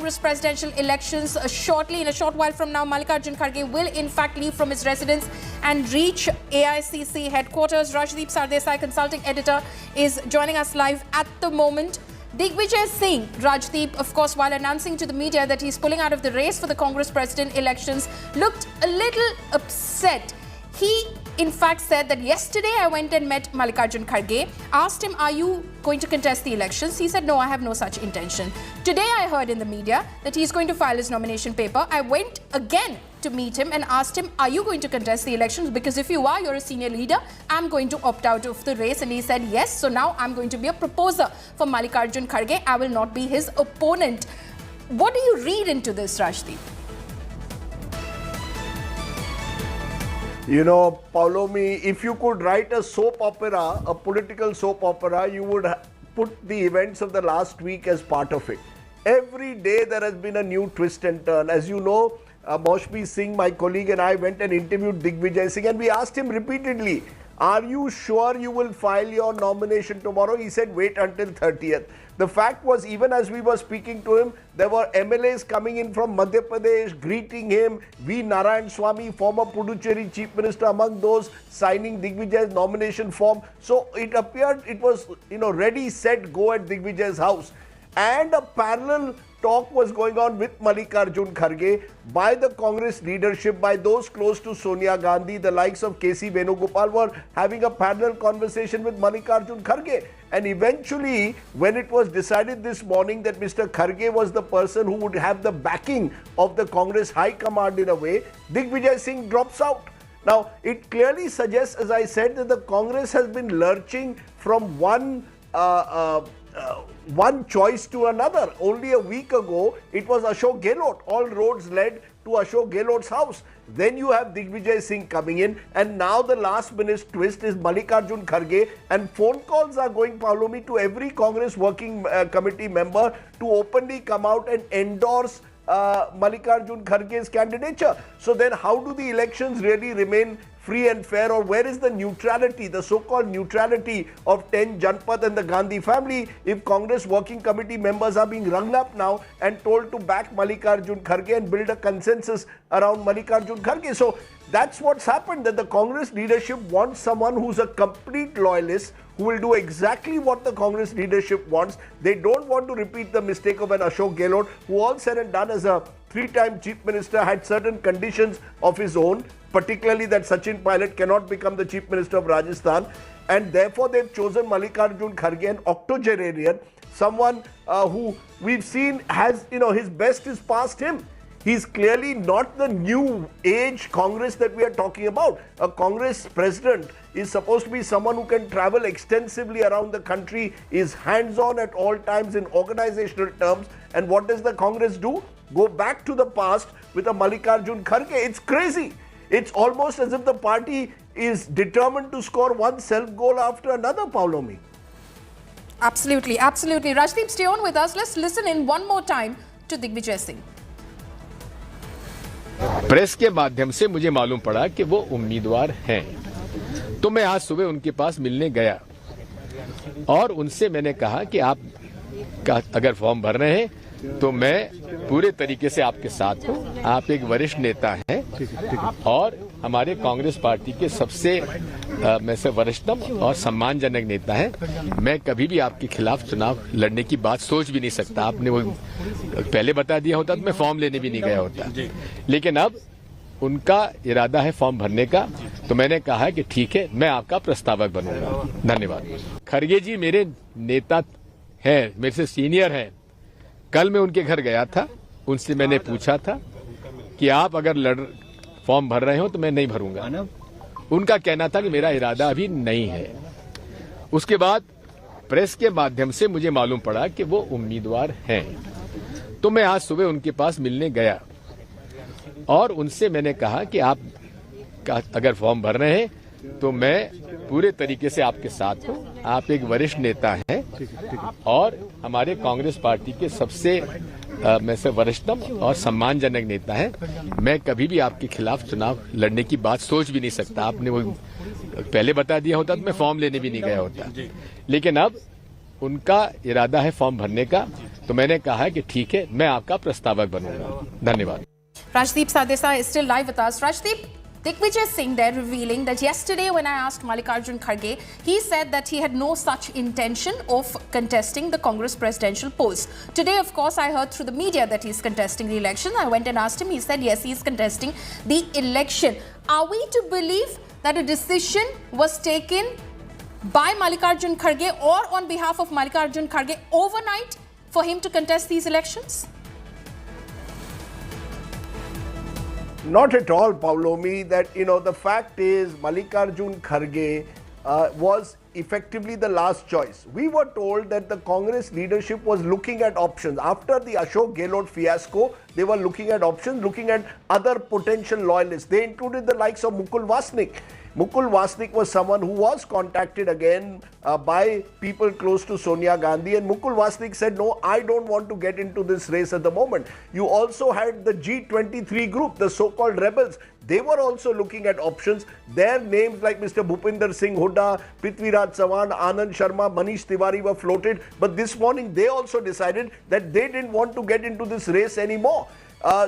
Congress presidential elections shortly. In a short while from now, Mallikarjun Kharge will in fact leave from his residence and reach AICC headquarters. Rajdeep Sardesai, consulting editor, is joining us live at the moment. Digvijaya Singh, Rajdeep, of course, while announcing to the media that he's pulling out of the race for the Congress president elections, looked a little upset. He, in fact, said that yesterday I went and met Mallikarjun Kharge, asked him, are you going to contest the elections? He said, no, I have no such intention. Today I heard in the media that he's going to file his nomination paper. I went again to meet him and asked him, are you going to contest the elections? Because if you are, you're a senior leader, I'm going to opt out of the race. And he said, yes, so now I'm going to be a proposer for Mallikarjun Kharge. I will not be his opponent. What do you read into this, Rajdeep? You know, Paulomi, if you could write a soap opera, a political soap opera, you would put the events of the last week as part of it. Every day there has been a new twist and turn. As you know, Moshbi Singh, my colleague, and I went and interviewed Digvijay Singh, and we asked him repeatedly, are you sure you will file your nomination tomorrow? He said, wait until 30th. The fact was, even as we were speaking to him, there were MLAs coming in from Madhya Pradesh, greeting him. V. Narayan Swamy, former Puducherry Chief Minister, among those signing Digvijay's nomination form. So it appeared it was, ready, set, go at Digvijay's house. And a parallel talk was going on with Mallikarjun Kharge by the Congress leadership, by those close to Sonia Gandhi. The likes of K.C. Venugopal were having a parallel conversation with Mallikarjun Kharge. And eventually, when it was decided this morning that Mr. Kharge was the person who would have the backing of the Congress High Command in a way, Digvijay Singh drops out. Now, it clearly suggests, as I said, that the Congress has been lurching from one choice to another. Only a week ago, it was Ashok Gehlot. All roads led to Ashok Gehlot's house. Then you have Digvijay Singh coming in, and now the last minute twist is Mallikarjun Kharge, and phone calls are going, Paulomi, to every Congress working committee member to openly come out and endorse Mallikarjun Kharge's candidature. So then how do the elections really remain free and fair, or where is the neutrality, the so-called neutrality of 10 Janpath and the Gandhi family, if Congress working committee members are being rung up now and told to back Mallikarjun Kharge and build a consensus around Mallikarjun Kharge? So that's what's happened, that the Congress leadership wants someone who's a complete loyalist, who will do exactly what the Congress leadership wants. They don't want to repeat the mistake of an Ashok Gehlot, who all said and done as a three-time chief minister had certain conditions of his own, particularly that Sachin Pilot cannot become the chief minister of Rajasthan, and therefore they've chosen Mallikarjun Kharge, an octogenarian, someone who we've seen has, his best is past him. He's clearly not the new age Congress that we are talking about. A Congress president is supposed to be someone who can travel extensively around the country, is hands-on at all times in organizational terms. And what does the Congress do? Go back to the past with a Mallikarjun Kharge. It's crazy. It's almost as if the party is determined to score one self-goal after another, Paulomi. Absolutely, absolutely. Rajdeep, stay on with us. Let's listen in one more time to Digvijay Singh. Press के माध्यम से मुझे मालूम पड़ा कि वो उम्मीदवार हैं, तो मैं आज सुबह उनके पास मिलने गया और उनसे मैंने कहा कि आप अगर फॉर्म भर रहे हैं तो मैं पूरे तरीके से आपके साथ हूं। आप एक वरिष्ठ नेता हैं और हमारे कांग्रेस पार्टी के सबसे में से वरिष्ठतम और सम्मानजनक नेता हैं। मैं कभी भी आपके खिलाफ चुनाव लड़ने की बात सोच भी नहीं सकता। आपने वो पहले बता दिया होता तो मैं फॉर्म लेने भी नहीं गया होता, लेकिन अब उनका इरादा है फॉर्म भरने का, तो मैंने कहा कि ठीक है, मैं आपका प्रस्तावक बनूंगा। धन्यवाद। खरगे जी मेरे नेता हैं, मेरे से सीनियर हैं। कल मैं उनके घर गया था, उनसे मैंने पूछा था कि आप अगर फॉर्म भर रहे हो तो मैं नहीं भरूंगा। उनका कहना था कि मेरा इरादा अभी नहीं है। उसके बाद प्रेस के माध्यम से मुझे मालूम पड़ा कि वो उम्मीदवार हैं, तो मैं आज सुबह उनके पास मिलने गया और उनसे मैंने कहा कि आप अगर फॉर्म भर रहे हैं तो मैं पूरे तरीके से आपके साथ हूं। आप एक वरिष्ठ नेता हैं और हमारे कांग्रेस पार्टी के सबसे में से वरिष्ठतम और सम्मानजनक नेता हैं। मैं कभी भी आपके खिलाफ चुनाव लड़ने की बात सोच भी नहीं सकता। आपने वो पहले बता दिया होता तो मैं फॉर्म लेने भी नहीं गया होता, लेकिन अब उनका इरादा है फॉर्म भरने का, तो मैंने कहा कि ठीक है, मैं आपका प्रस्तावक बनूंगा। धन्यवाद। Rajdeep Sardesai is still live with us. Rajdeep, Digvijay Singh there revealing that yesterday when I asked Mallikarjun Kharge, he said that he had no such intention of contesting the Congress presidential post. Today, of course, I heard through the media that he's contesting the election. I went and asked him. He said, yes, he's contesting the election. Are we to believe that a decision was taken by Mallikarjun Kharge or on behalf of Mallikarjun Kharge overnight for him to contest these elections? Not at all, Paulomi. That, the fact is Mallikarjun Kharge was effectively the last choice. We were told that the Congress leadership was looking at options. After the Ashok Gehlot fiasco, they were looking at options, looking at other potential loyalists. They included the likes of Mukul Vasnik. Mukul Vasnik was someone who was contacted again by people close to Sonia Gandhi, and Mukul Vasnik said, no, I don't want to get into this race at the moment. You also had the G23 group, the so-called rebels. They were also looking at options. Their names like Mr. Bhupinder Singh Hooda, Prithviraj Chavan, Anand Sharma, Manish Tiwari were floated. But this morning they also decided that they didn't want to get into this race anymore.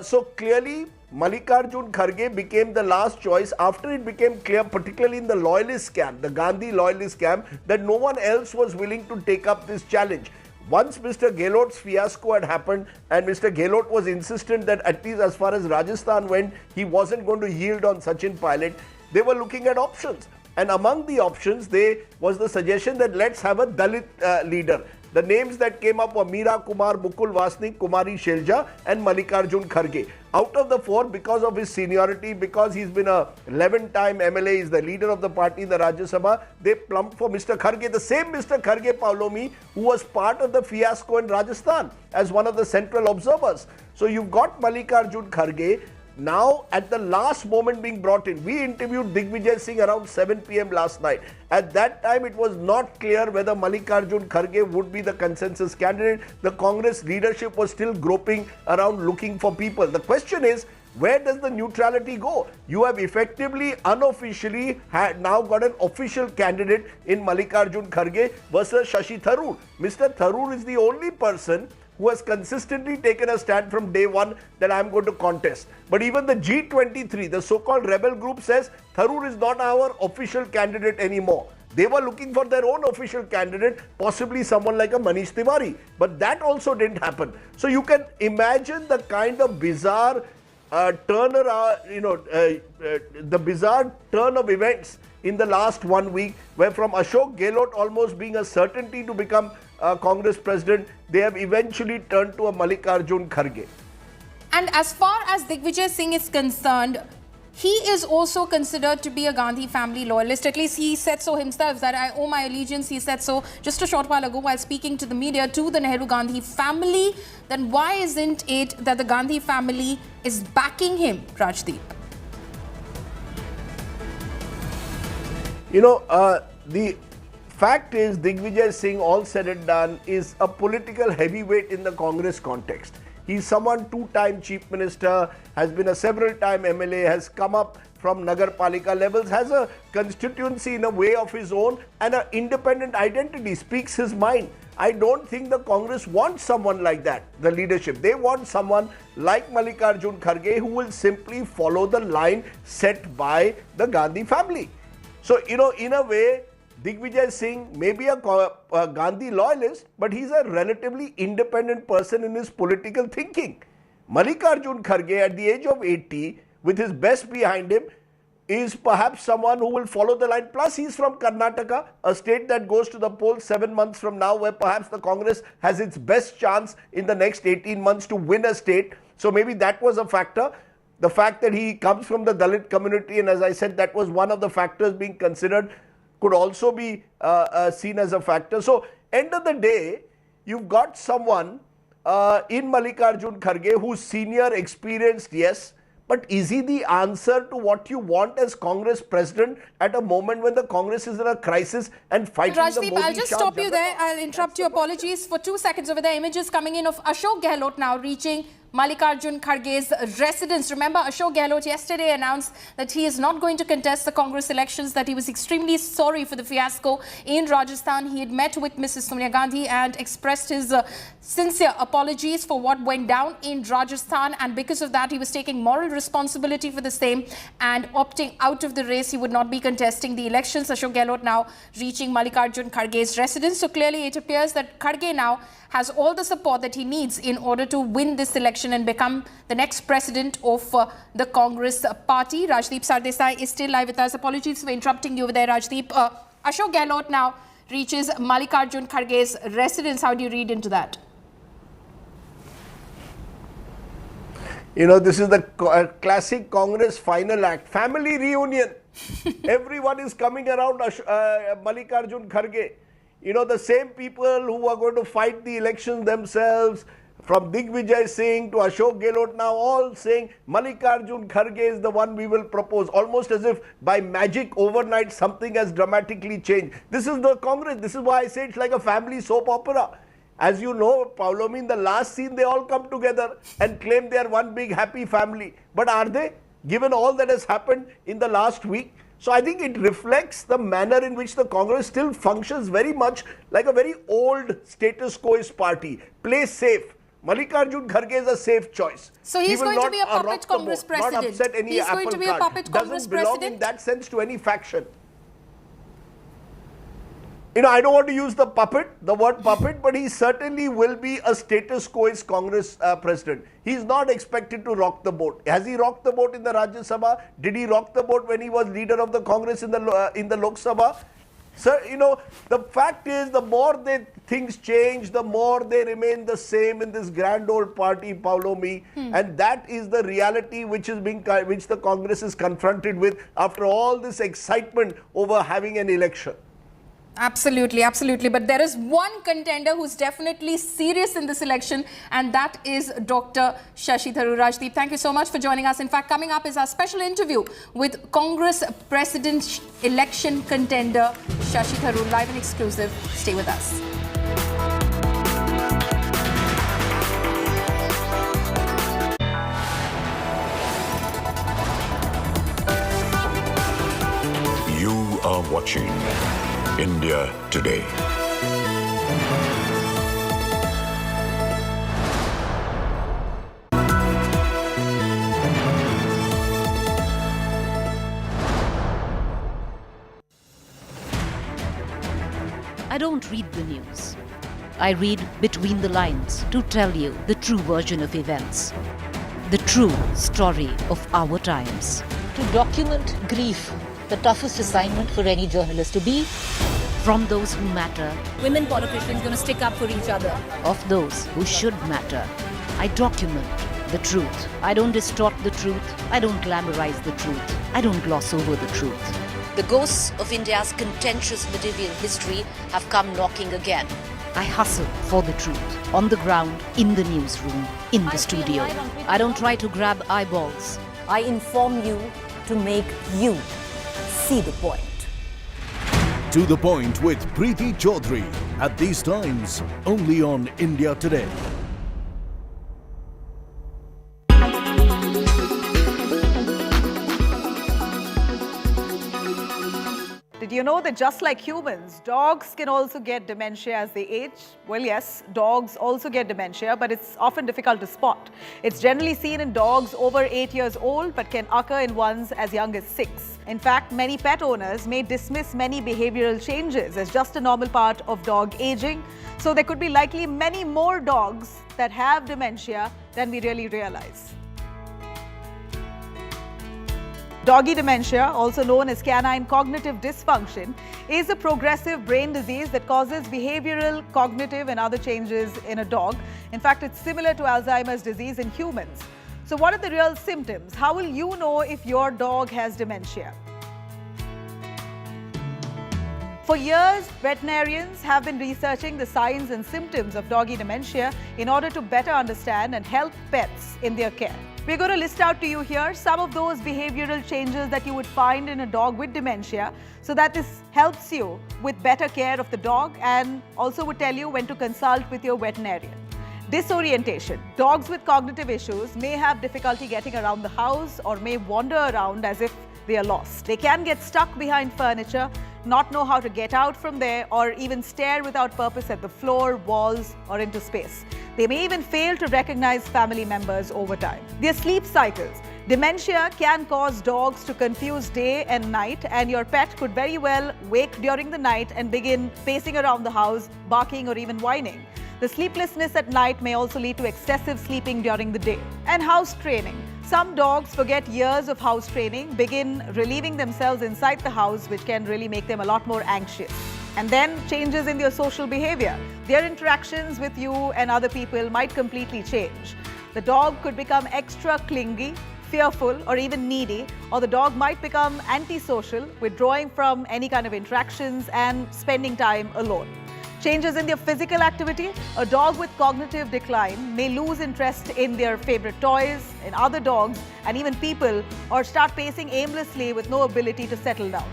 So clearly, Mallikarjun Kharge became the last choice after it became clear, particularly in the loyalist camp, the Gandhi loyalist camp, that no one else was willing to take up this challenge. Once Mr. Gehlot's fiasco had happened and Mr. Gehlot was insistent that at least as far as Rajasthan went, he wasn't going to yield on Sachin Pilot, they were looking at options. And among the options, there was the suggestion that let's have a Dalit leader. The names that came up were Meera Kumar, Mukul Vasnik, Kumari Shelja and Mallikarjun Kharge. Out of the four, because of his seniority, because he's been a 11-time MLA, he's the leader of the party in the Rajya Sabha, they plumped for Mr. Kharge, the same Mr. Kharge, Paulomi, who was part of the fiasco in Rajasthan as one of the central observers. So you've got Mallikarjun Kharge now at the last moment being brought in. We interviewed Digvijaya Singh around 7 p.m. last night. At that time, it was not clear whether Mallikarjun Kharge would be the consensus candidate. The Congress leadership was still groping around looking for people. The question is, where does the neutrality go? You have effectively, unofficially now got an official candidate in Mallikarjun Kharge versus Shashi Tharoor. Mr. Tharoor is the only person who has consistently taken a stand from day one that I am going to contest. But even the G23, the so-called rebel group, says Tharoor is not our official candidate anymore. They were looking for their own official candidate, possibly someone like a Manish Tiwari. But that also didn't happen. So you can imagine the kind of bizarre the bizarre turn of events in the last 1 week, where from Ashok Gehlot almost being a certainty to become Congress president, they have eventually turned to a Mallikarjun Kharge. And as far as Digvijay Singh is concerned, he is also considered to be a Gandhi family loyalist. At least he said so himself, that I owe my allegiance, he said so just a short while ago while speaking to the media, to the Nehru-Gandhi family. Then why isn't it that the Gandhi family is backing him, Rajdeep? The fact is, Digvijay Singh, all said and done, is a political heavyweight in the Congress context. He's someone, two-time chief minister, has been a several-time MLA, has come up from Nagar Palika levels, has a constituency in a way of his own and an independent identity, speaks his mind. I don't think the Congress wants someone like that, the leadership. They want someone like Mallikarjun Kharge who will simply follow the line set by the Gandhi family. So, in a way, Digvijay Singh may be a Gandhi loyalist, but he's a relatively independent person in his political thinking. Mallikarjun Kharge, at the age of 80, with his best behind him, is perhaps someone who will follow the line. Plus, he's from Karnataka, a state that goes to the polls 7 months from now, where perhaps the Congress has its best chance in the next 18 months to win a state. So maybe that was a factor. The fact that he comes from the Dalit community, and as I said, that was one of the factors being considered, could also be seen as a factor. So, end of the day, you've got someone in Mallikarjun Kharge who's senior, experienced, yes, but is he the answer to what you want as Congress president at a moment when the Congress is in a crisis and fighting Rajdeep, the Modi I'll just stop you there. I'll interrupt you. Apologies for 2 seconds over there. Images coming in of Ashok Gehlot now reaching Mallikarjun Kharge's residence. Remember, Ashok Gehlot yesterday announced that he is not going to contest the Congress elections, that he was extremely sorry for the fiasco in Rajasthan. He had met with Mrs. Sonia Gandhi and expressed his sincere apologies for what went down in Rajasthan, and because of that he was taking moral responsibility for the same and opting out of the race. He would not be contesting the elections. Ashok Gehlot now reaching Mallikarjun Kharge's residence. So clearly it appears that Kharge now has all the support that he needs in order to win this election and become the next president of the Congress party. Rajdeep Sardesai is still live with us. Apologies for interrupting you over there, Rajdeep. Ashok Gehlot now reaches Mallikarjun Kharge's residence. How do you read into that? You know, this is the classic Congress final act. Family reunion. Everyone is coming around Mallikarjun Kharge. You know, the same people who are going to fight the elections themselves, from Digvijaya Singh to Ashok Gehlot, now all saying Mallikarjun Kharge is the one we will propose. Almost as if by magic overnight something has dramatically changed. This is the Congress. This is why I say it's like a family soap opera. As you know, Paulomi, in the last scene, they all come together and claim they are one big happy family. But are they? Given all that has happened in the last week? So I think it reflects the manner in which the Congress still functions very much like a very old status quoist party. Play safe. Mallikarjun Kharge is a safe choice. So he's going to be a puppet Congress president. Not upset any he's going to be a puppet Congress president. Doesn't belong in that sense to any faction. You know, I don't want to use the word puppet, but he certainly will be a status quoist Congress president. He's not expected to rock the boat. Has he rocked the boat in the Rajya Sabha? Did he rock the boat when he was leader of the Congress in the Lok Sabha? Sir, you know, the fact is, the more things change, the more they remain the same in this grand old party, Paulomi. And that is the reality which the Congress is confronted with after all this excitement over having an election. Absolutely, absolutely. But there is one contender who's definitely serious in this election, and that is Dr. Shashi Tharoor. Rajdeep, thank you so much for joining us. In fact, coming up is our special interview with Congress President election contender Shashi Tharoor, live and exclusive. Stay with us. You are watching India Today. I don't read the news. I read between the lines to tell you the true version of events, the true story of our times. To document grief, the toughest assignment for any journalist to be. From those who matter, Women politicians going to stick up for each other. of those who should matter, I document the truth. I don't distort the truth. I don't glamorize the truth. I don't gloss over the truth. The ghosts of India's contentious medieval history have come knocking again. I hustle for the truth, on the ground, in the newsroom, in the studio. I don't try to grab eyeballs. I inform you to make you see the point. To the Point with Preeti Chaudhary. At these times, only on India Today. Did you know that just like humans, dogs can also get dementia as they age? Well, yes, dogs also get dementia, but it's often difficult to spot. It's generally seen in dogs over 8 years old, but can occur in ones as young as 6. In fact, many pet owners may dismiss many behavioral changes as just a normal part of dog aging. So there could be likely many more dogs that have dementia than we really realize. Doggy dementia, also known as canine cognitive dysfunction, is a progressive brain disease that causes behavioral, cognitive and other changes in a dog. In fact, it's similar to Alzheimer's disease in humans. So what are the real symptoms? How will you know if your dog has dementia? For years, veterinarians have been researching the signs and symptoms of doggy dementia in order to better understand and help pets in their care. We're going to list out to you here some of those behavioral changes that you would find in a dog with dementia, so that this helps you with better care of the dog and also would tell you when to consult with your veterinarian. Disorientation. Dogs with cognitive issues may have difficulty getting around the house or may wander around as if they are lost. They can get stuck behind furniture, not know how to get out from there, or even stare without purpose at the floor, walls, or into space. They may even fail to recognize family members over time. Their sleep cycles. Dementia can cause dogs to confuse day and night, and your pet could very well wake during the night and begin pacing around the house, barking or even whining. The sleeplessness at night may also lead to excessive sleeping during the day. And house training. Some dogs forget years of house training, begin relieving themselves inside the house, which can really make them a lot more anxious. And then changes in their social behavior. Their interactions with you and other people might completely change. The dog could become extra clingy, fearful, or even needy, or the dog might become antisocial, withdrawing from any kind of interactions and spending time alone. Changes in their physical activity. A dog with cognitive decline may lose interest in their favorite toys, in other dogs, and even people, or start pacing aimlessly with no ability to settle down.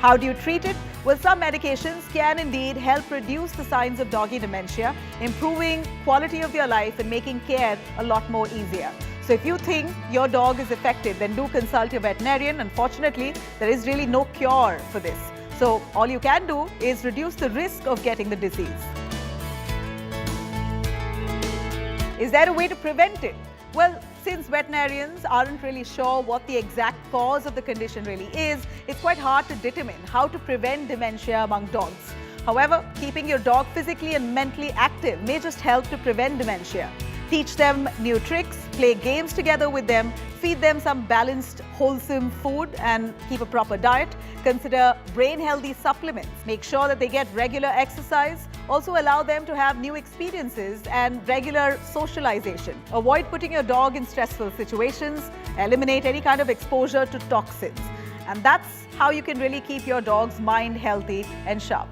How do you treat it? Well, some medications can indeed help reduce the signs of doggy dementia, improving quality of their life and making care a lot more easier. So if you think your dog is affected, then do consult your veterinarian. Unfortunately, there is really no cure for this. So all you can do is reduce the risk of getting the disease. Is there a way to prevent it? Well, since veterinarians aren't really sure what the exact cause of the condition really is, it's quite hard to determine how to prevent dementia among dogs. However, keeping your dog physically and mentally active may just help to prevent dementia. Teach them new tricks, play games together with them, feed them some balanced, wholesome food and keep a proper diet. Consider brain-healthy supplements. Make sure that they get regular exercise. Also allow them to have new experiences and regular socialization. Avoid putting your dog in stressful situations. Eliminate any kind of exposure to toxins. And that's how you can really keep your dog's mind healthy and sharp.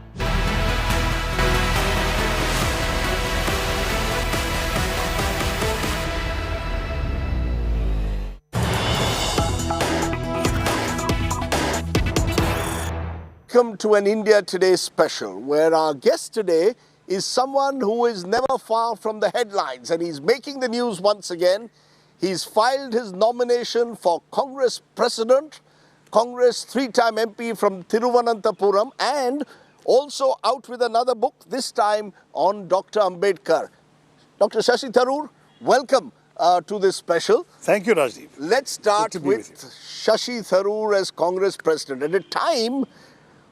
Welcome to an India Today special, where our guest today is someone who is never far from the headlines, and he's making the news once again. He's filed his nomination for Congress President, Congress three-time MP from Thiruvananthapuram, and also out with another book, this time on Dr. Ambedkar. Dr. Shashi Tharoor, welcome to this special. Thank you, Rajdeep. Let's start with Shashi Tharoor as Congress President. At a time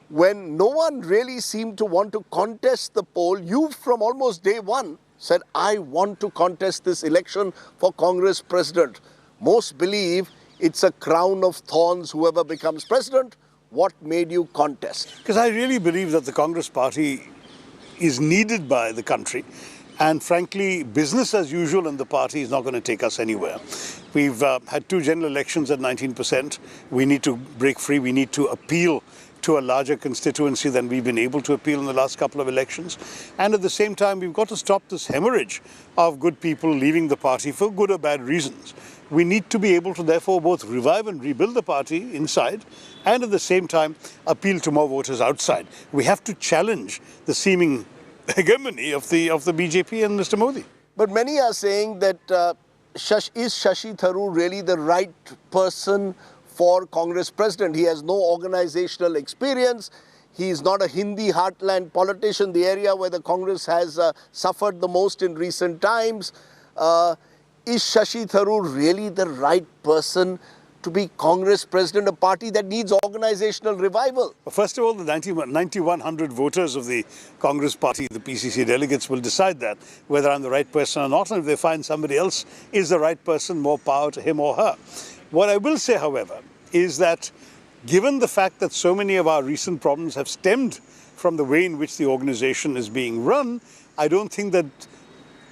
when no one really seemed to want to contest the poll, you from almost day one said, I want to contest this election for Congress President. Most believe it's a crown of thorns, whoever becomes president. What made you contest? Because I really believe that the Congress party is needed by the country. And frankly, business as usual in the party is not going to take us anywhere. We've had two general elections at 19%. We need to break free. We need to appeal to a larger constituency than we've been able to appeal in the last couple of elections. And at the same time, we've got to stop this hemorrhage of good people leaving the party for good or bad reasons. We need to be able to therefore both revive and rebuild the party inside and at the same time appeal to more voters outside. We have to challenge the seeming hegemony of the BJP and Mr. Modi. But many are saying that is Shashi Tharoor really the right person for Congress President? He has no organizational experience. He is not a Hindi heartland politician, the area where the Congress has suffered the most in recent times. Is Shashi Tharoor really the right person to be Congress President, a party that needs organizational revival? First of all, the 9,100 voters of the Congress party, the PCC delegates, will decide that, whether I'm the right person or not. And if they find somebody else is the right person, more power to him or her. What I will say, however, is that given the fact that so many of our recent problems have stemmed from the way in which the organization is being run, I don't think that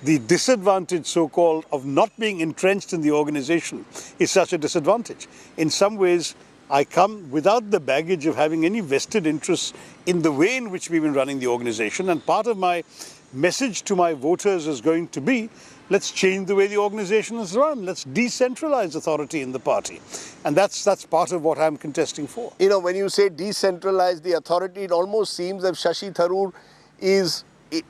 the disadvantage, so-called, of not being entrenched in the organization is such a disadvantage. In some ways, I come without the baggage of having any vested interest in the way in which we've been running the organization. And part of my message to my voters is going to be, let's change the way the organization is run. Let's decentralize authority in the party. And that's part of what I'm contesting for. You know, when you say decentralize the authority, it almost seems that Shashi Tharoor is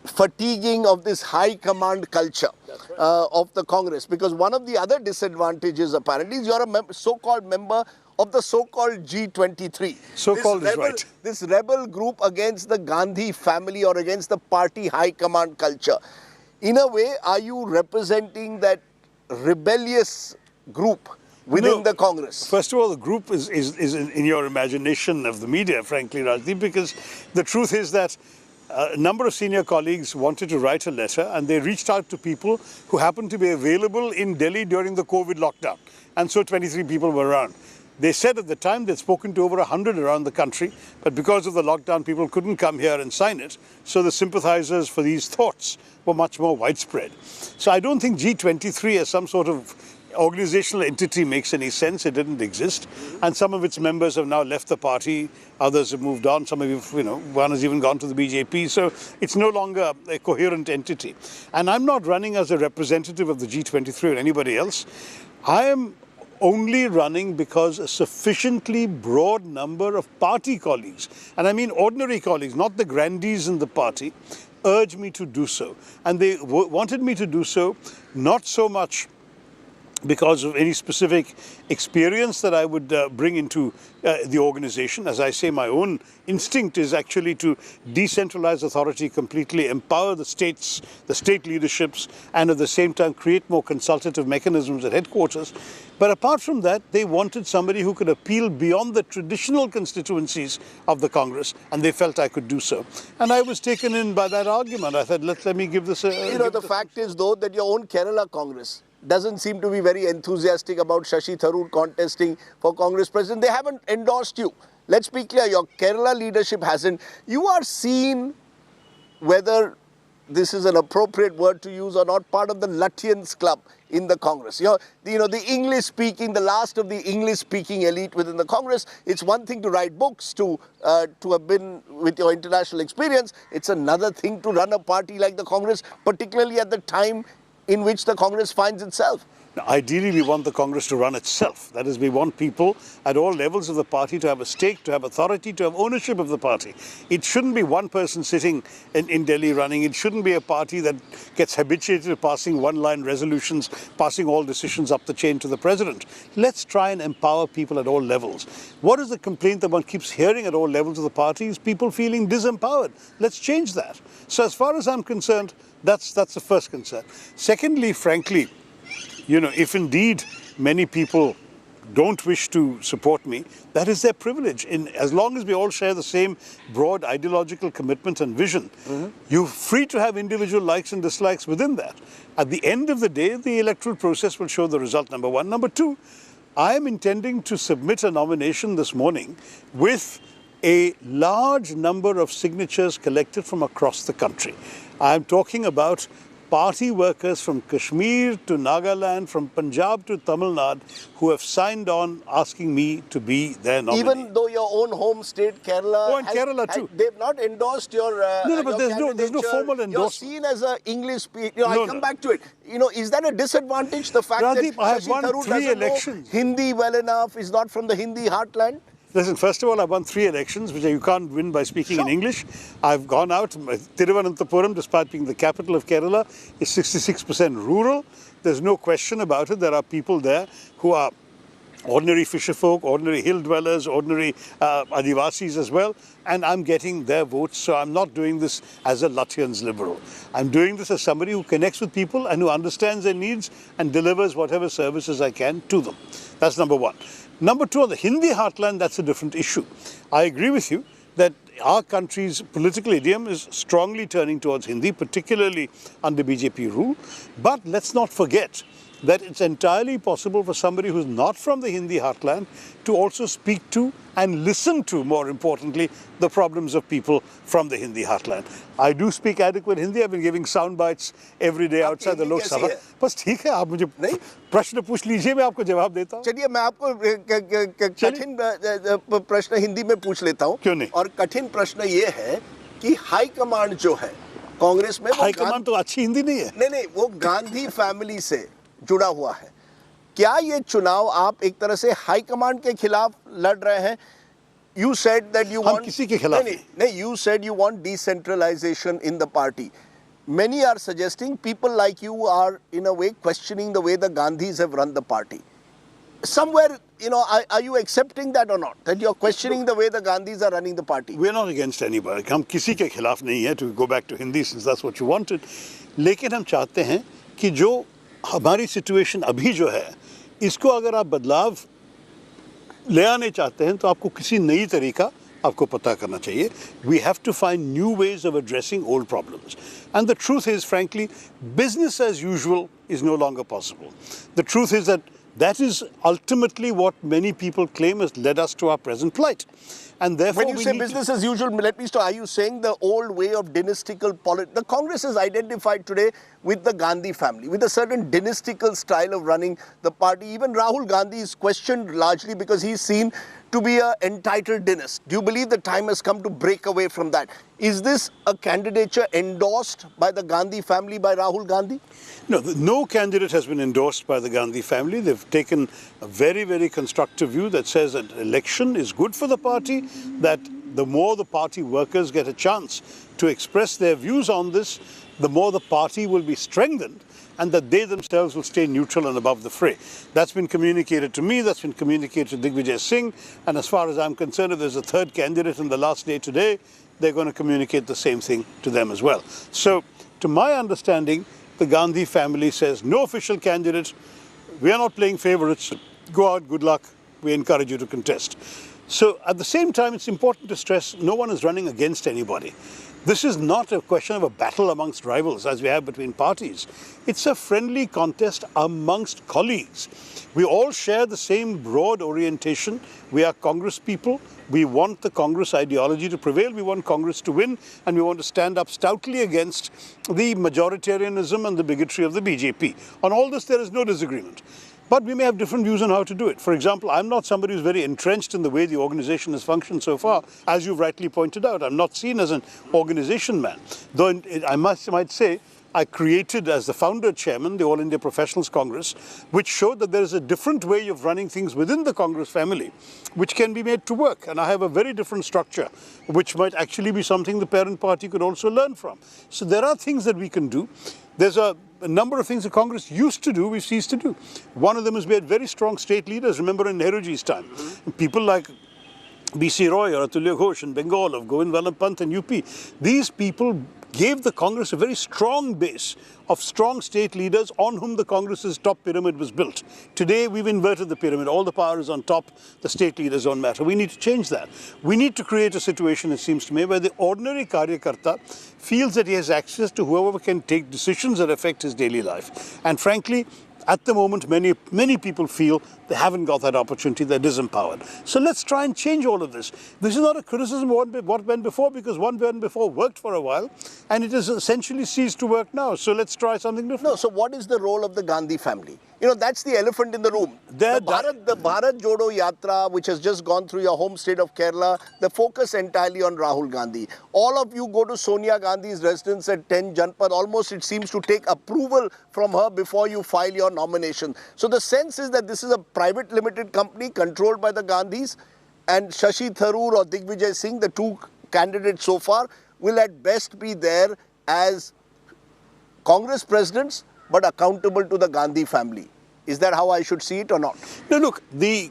fatiguing of this high command culture of the Congress, because one of the other disadvantages apparently is you're a so-called member of the so-called G23. So-called is right. This rebel group against the Gandhi family or against the party high command culture. In a way, are you representing that rebellious group within the Congress? First of all, the group is in your imagination of the media, frankly, Rajdeep, because the truth is that a number of senior colleagues wanted to write a letter and they reached out to people who happened to be available in Delhi during the COVID lockdown. And so 23 people were around. They said at the time they'd spoken to over 100 around the country, but because of the lockdown, people couldn't come here and sign it. So the sympathizers for these thoughts were much more widespread. So I don't think G23 as some sort of organizational entity makes any sense. It didn't exist. And some of its members have now left the party. Others have moved on. Some of you know, one has even gone to the BJP. So it's no longer a coherent entity. And I'm not running as a representative of the G23 or anybody else. I am only running because a sufficiently broad number of party colleagues, and I mean ordinary colleagues, not the grandees in the party, urged me to do so. And they wanted me to do so not so much because of any specific experience that I would bring into the organization. As I say, my own instinct is actually to decentralize authority completely, empower the states, the state leaderships, and at the same time create more consultative mechanisms at headquarters. But apart from that, they wanted somebody who could appeal beyond the traditional constituencies of the Congress, and they felt I could do so. And I was taken in by that argument. I said, let me give this a... You know, the fact is, though, that your own Kerala Congress doesn't seem to be very enthusiastic about Shashi Tharoor contesting for Congress president. They haven't endorsed you. Let's be clear, your Kerala leadership hasn't. You are seen, whether this is an appropriate word to use or not, part of the Lutyens club in the Congress. You know, the English-speaking, the last of the English-speaking elite within the Congress. It's one thing to write books, to have been with your international experience. It's another thing to run a party like the Congress, particularly at the time in which the Congress finds itself. Now, ideally, we want the Congress to run itself. That is, we want people at all levels of the party to have a stake, to have authority, to have ownership of the party. It shouldn't be one person sitting in Delhi running. It shouldn't be a party that gets habituated to passing one-line resolutions, passing all decisions up the chain to the president. Let's try and empower people at all levels. What is the complaint that one keeps hearing at all levels of the party is people feeling disempowered. Let's change that. So as far as I'm concerned, that's the first concern. Secondly, frankly, you know, if indeed many people don't wish to support me, that is their privilege. As long as we all share the same broad ideological commitment and vision, you're free to have individual likes and dislikes within that. At the end of the day, the electoral process will show the result, number one. Number two, I am intending to submit a nomination this morning with a large number of signatures collected from across the country. I'm talking about party workers from Kashmir to Nagaland, from Punjab to Tamil Nadu, who have signed on asking me to be their nominee. Even though your own home state, Kerala, oh, and Kerala too. They've not endorsed your no, but there's no formal endorsement. You're seen as an English speaker. You know, I'll come back to it. You know, is that a disadvantage? The fact Rajdeep, that I have Shashi won Tharoor 3 doesn't elections. know Hindi well enough, is not from the Hindi heartland? Listen, first of all, I've won 3 elections, which you can't win by speaking in English. I've gone out. Thiruvananthapuram, despite being the capital of Kerala, is 66% rural. There's no question about it. There are people there who are ordinary fisherfolk, ordinary hill dwellers, ordinary Adivasis as well. And I'm getting their votes. So I'm not doing this as a Lutyens liberal. I'm doing this as somebody who connects with people and who understands their needs and delivers whatever services I can to them. That's number one. Number two, on the Hindi heartland, that's a different issue. I agree with you that our country's political idiom is strongly turning towards Hindi, particularly under BJP rule. But let's not forget that it's entirely possible for somebody who's not from the Hindi heartland to also speak to and listen to, more importantly, the problems of people from the Hindi heartland. I do speak adequate Hindi. I've been giving sound bites every day outside the Lok Sabha. बस ठीक है, आप मुझे प्रश्न पूछ लीजिए, मैं आपको जवाब देता हूँ. चलिए, मैं आपको कठिन प्रश्न हिंदी में पूछ लेता हूँ. क्यों नहीं? और कठिन प्रश्न ये है कि हाई कमांड जो है कांग्रेस में, हाई कमांड तो अच्छी हिंदी नहीं है. नहीं, वो गांधी फैमिली से जुड़ा हुआ है. क्या ये चुनाव आप एक तरह से हाई कमांड के खिलाफ लड़ रहे हैं? You said that you want. किसी के खिलाफ नहीं. No, you said you want decentralization in the party. Many are suggesting, people like you are in a way questioning the way the Gandhis have run the party. Somewhere, are you accepting that or not? That you're questioning the way the Gandhis are running the party? We're not against anybody. हम किसी के खिलाफ नहीं है, to go back to Hindi since that's what you wanted. लेकिन हम चाहते हैं कि जो हमारी सिचुएशन अभी जो है, इसको अगर आप बदलाव ले आने चाहते हैं तो आपको किसी नई तरीका आपको पता करना चाहिए. We have to find new ways of addressing old problems. And the truth is, frankly, business as usual is no longer possible. The truth is that is ultimately what many people claim has led us to our present plight. And therefore, when you say business as usual, let me start. Are you saying the old way of dynastical politics? The Congress is identified today with the Gandhi family, with a certain dynastical style of running the party. Even Rahul Gandhi is questioned largely because he's seen to be an entitled dynast. Do you believe the time has come to break away from that? Is this a candidature endorsed by the Gandhi family, by Rahul Gandhi? No, no candidate has been endorsed by the Gandhi family. They've taken a very, very constructive view that says that election is good for the party, that the more the party workers get a chance to express their views on this, the more the party will be strengthened, and that they themselves will stay neutral and above the fray. That's been communicated to me, that's been communicated to Digvijaya Singh, and as far as I'm concerned, if there's a third candidate in the last day today, they're going to communicate the same thing to them as well. So, to my understanding, the Gandhi family says, no official candidate, we are not playing favorites, go out, good luck, we encourage you to contest. So, at the same time, it's important to stress, no one is running against anybody. This is not a question of a battle amongst rivals as we have between parties. It's a friendly contest amongst colleagues. We all share the same broad orientation. We are Congress people. We want the Congress ideology to prevail. We want Congress to win. And we want to stand up stoutly against the majoritarianism and the bigotry of the BJP. On all this, there is no disagreement. But we may have different views on how to do it. For example, I'm not somebody who's very entrenched in the way the organization has functioned so far. As you've rightly pointed out, I'm not seen as an organization man. Though I might say, I created as the founder chairman the All India Professionals Congress, which showed that there is a different way of running things within the Congress family, which can be made to work. And I have a very different structure, which might actually be something the parent party could also learn from. So there are things that we can do. There's a number of things the Congress used to do, we've ceased to do. One of them is we had very strong state leaders, remember in Nehruji's time. People like B.C. Roy or Atulya Ghosh in Bengal, of Govind Vallabh Pant in UP. These people gave the Congress a very strong base of strong state leaders on whom the Congress's top pyramid was built. Today, we've inverted the pyramid. All the power is on top, the state leaders don't matter. We need to change that. We need to create a situation, it seems to me, where the ordinary Karyakarta feels that he has access to whoever can take decisions that affect his daily life. And frankly, at the moment, many people feel they haven't got that opportunity, they're disempowered. So let's try and change all of this. This is not a criticism of what went before, because what went before worked for a while, and it has essentially ceased to work now. So let's try something different. No, so what is the role of the Gandhi family? That's the elephant in the room. The Bharat Jodo Yatra, which has just gone through your home state of Kerala, the focus entirely on Rahul Gandhi. All of you go to Sonia Gandhi's residence at 10 Janpad. Almost it seems to take approval from her before you file your nomination. So the sense is that this is a private limited company controlled by the Gandhis, and Shashi Tharoor or Digvijay Singh, the two candidates so far, will at best be there as Congress presidents, but accountable to the Gandhi family. Is that how I should see it or not? No, look, the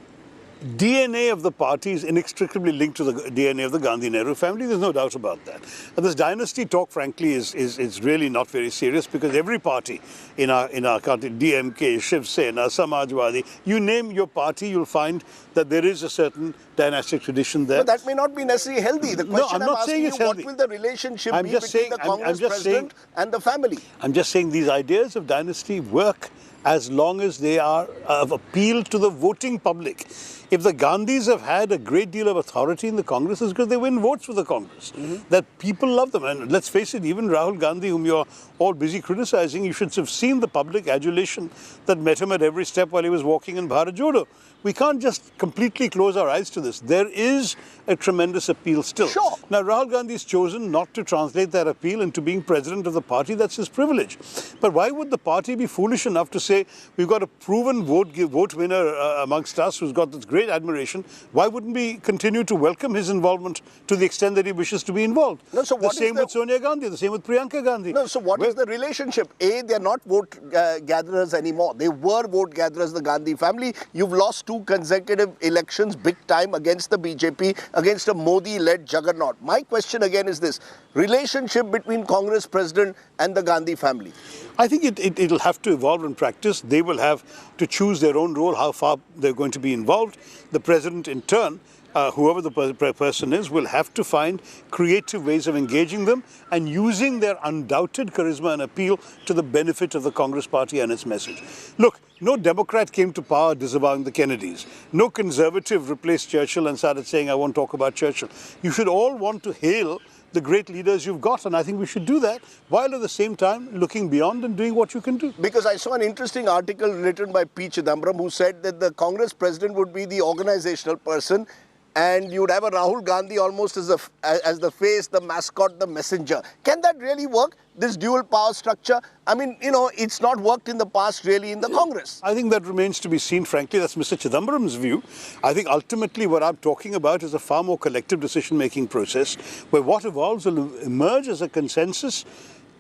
DNA of the party is inextricably linked to the DNA of the Gandhi-Nehru family. There's no doubt about that. And this dynasty talk, frankly, is really not very serious, because every party in our country, DMK, Shiv Sena, Samajwadi, you name your party, you'll find that there is a certain dynastic tradition there. But that may not be necessarily healthy. The question I'm not saying it's healthy. What will the relationship be between the Congress president and the family? I'm just saying these ideas of dynasty work as long as they are of appeal to the voting public. If the Gandhis have had a great deal of authority in the Congress, it's because they win votes for the Congress. That people love them. And let's face it, even Rahul Gandhi, whom you're all busy criticizing, you should have seen the public adulation that met him at every step while he was walking in Bharat Jodo. We can't just completely close our eyes to this. There is a tremendous appeal still. Sure. Now, Rahul Gandhi has chosen not to translate that appeal into being president of the party. That's his privilege. But why would the party be foolish enough to say, we've got a proven vote winner amongst us who's got this great great admiration. Why wouldn't we continue to welcome his involvement to the extent that he wishes to be involved? No, so the what is same with Sonia Gandhi, the same with Priyanka Gandhi. No, so what is the relationship? A, they're not vote gatherers anymore. They were vote gatherers, the Gandhi family. You've lost 2 consecutive elections, big time, against the BJP, against a Modi-led juggernaut. My question again is this: relationship between Congress president and the Gandhi family? I think it'll have to evolve in practice. They will have to choose their own role, how far they're going to be involved. The president, in turn, whoever the person is, will have to find creative ways of engaging them and using their undoubted charisma and appeal to the benefit of the Congress party and its message. Look, no Democrat came to power disavowing the Kennedys. No conservative replaced Churchill and started saying, I won't talk about Churchill. You should all want to hail the great leaders you've got, and I think we should do that while at the same time looking beyond and doing what you can do. Because I saw an interesting article written by P. Chidambaram, who said that the Congress president would be the organizational person, and you would have a Rahul Gandhi almost as the face, the mascot, the messenger. Can that really work, this dual power structure? I mean, you know, it's not worked in the past really in the Congress. I think that remains to be seen, frankly. That's Mr. Chidambaram's view. I think ultimately what I'm talking about is a far more collective decision-making process where what evolves will emerge as a consensus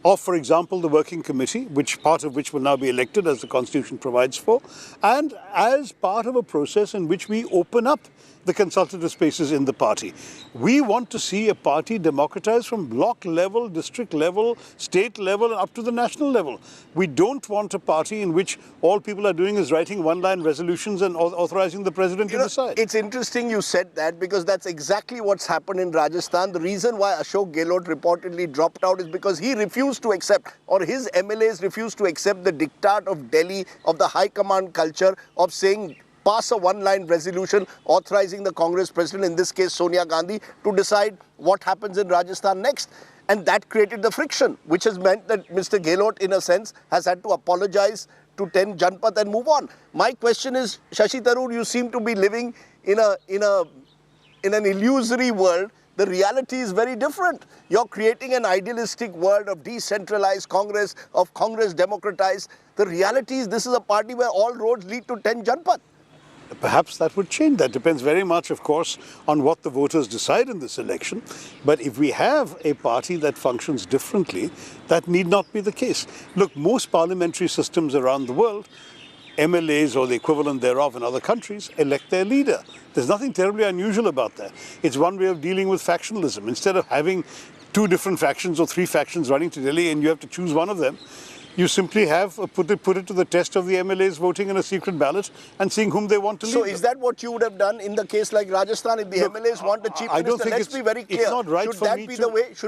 of, for example, the working committee, part of which will now be elected as the Constitution provides for, and as part of a process in which we open up the consultative spaces in the party. We want to see a party democratized from block level, district level, state level, and up to the national level. We don't want a party in which all people are doing is writing one-line resolutions and authorizing the president to decide. It's interesting you said that, because that's exactly what's happened in Rajasthan. The reason why Ashok Gehlot reportedly dropped out is because he refused to accept, or his MLAs refused to accept, the diktat of Delhi, of the high command culture of saying, pass a one-line resolution authorizing the Congress president, in this case Sonia Gandhi, to decide what happens in Rajasthan next. And that created the friction, which has meant that Mr. Gehlot, in a sense, has had to apologize to 10 Janpath and move on. My question is, Shashi Tharoor, you seem to be living in an illusory world. The reality is very different. You're creating an idealistic world of decentralized Congress, of Congress democratized. The reality is this is a party where all roads lead to 10 Janpath. Perhaps that would change. That depends very much, of course, on what the voters decide in this election. But if we have a party that functions differently, that need not be the case. Look, most parliamentary systems around the world, MLAs or the equivalent thereof in other countries, elect their leader. There's nothing terribly unusual about that. It's one way of dealing with factionalism. Instead of having 2 different factions or 3 factions running to Delhi and you have to choose one of them, you simply have put it to the test of the MLAs voting in a secret ballot and seeing whom they want to lead. So is that what you would have done in the case like Rajasthan? If the MLAs want a chief minister, let's be very clear. It's not right should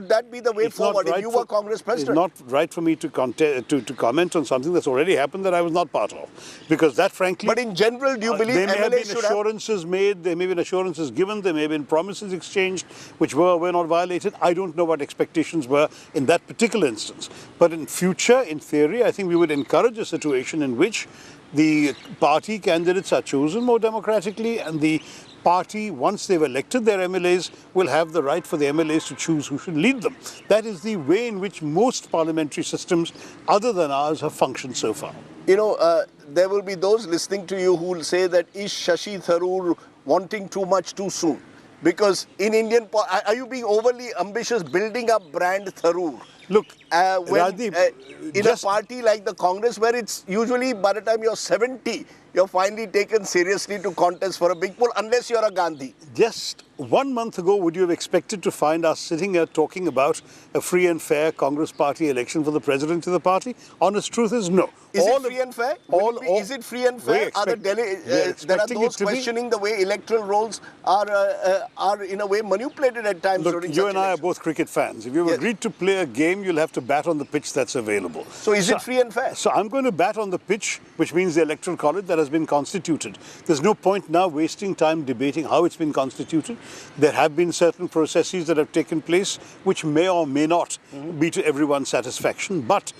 that be the way forward if you were Congress president? It's not right for me to comment on something that's already happened that I was not part of. Because that, frankly... But in general, do you believe there may have MLAs been assurances made, there may have been assurances given, there may have been promises exchanged which were not violated. I don't know what expectations were in that particular instance. But in future, in theory, I think we would encourage a situation in which the party candidates are chosen more democratically, and the party, once they've elected their MLAs, will have the right for the MLAs to choose who should lead them. That is the way in which most parliamentary systems other than ours have functioned so far. You know, there will be those listening to you who will say that is Shashi Tharoor wanting too much too soon? Because in Indian, are you being overly ambitious building up brand Tharoor? Look, in a party like the Congress, where it's usually by the time you're 70, you're finally taken seriously to contest for a big poll, unless you're a Gandhi. Just 1 month ago, would you have expected to find us sitting here talking about a free and fair Congress party election for the president of the party? Honest truth is no. Is it free and fair? Is it free and fair? There are those questioning the way electoral rolls are in a way manipulated at times. Look, you and I are both cricket fans. If you've agreed to play a game, you'll have to bat on the pitch that's available. So is it free and fair? So I'm going to bat on the pitch, which means the electoral college that has been constituted. There's no point now wasting time debating how it's been constituted. There have been certain processes that have taken place which may or may not be to everyone's satisfaction. But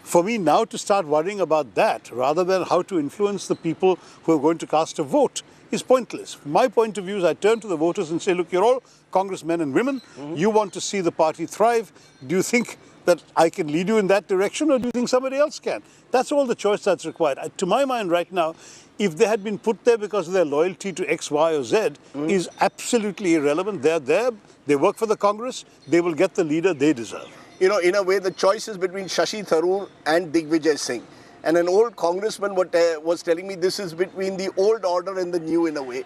for me now to start worrying about that rather than how to influence the people who are going to cast a vote is pointless. From my point of view is I turn to the voters and say, look, you're all congressmen and women. You want to see the party thrive. Do you think that I can lead you in that direction, or do you think somebody else can? That's all the choice that's required. To my mind right now, if they had been put there because of their loyalty to X, Y or Z, is absolutely irrelevant. They're there, they work for the Congress, they will get the leader they deserve. You know, in a way, the choice is between Shashi Tharoor and Digvijay Singh. And an old congressman was telling me this is between the old order and the new in a way.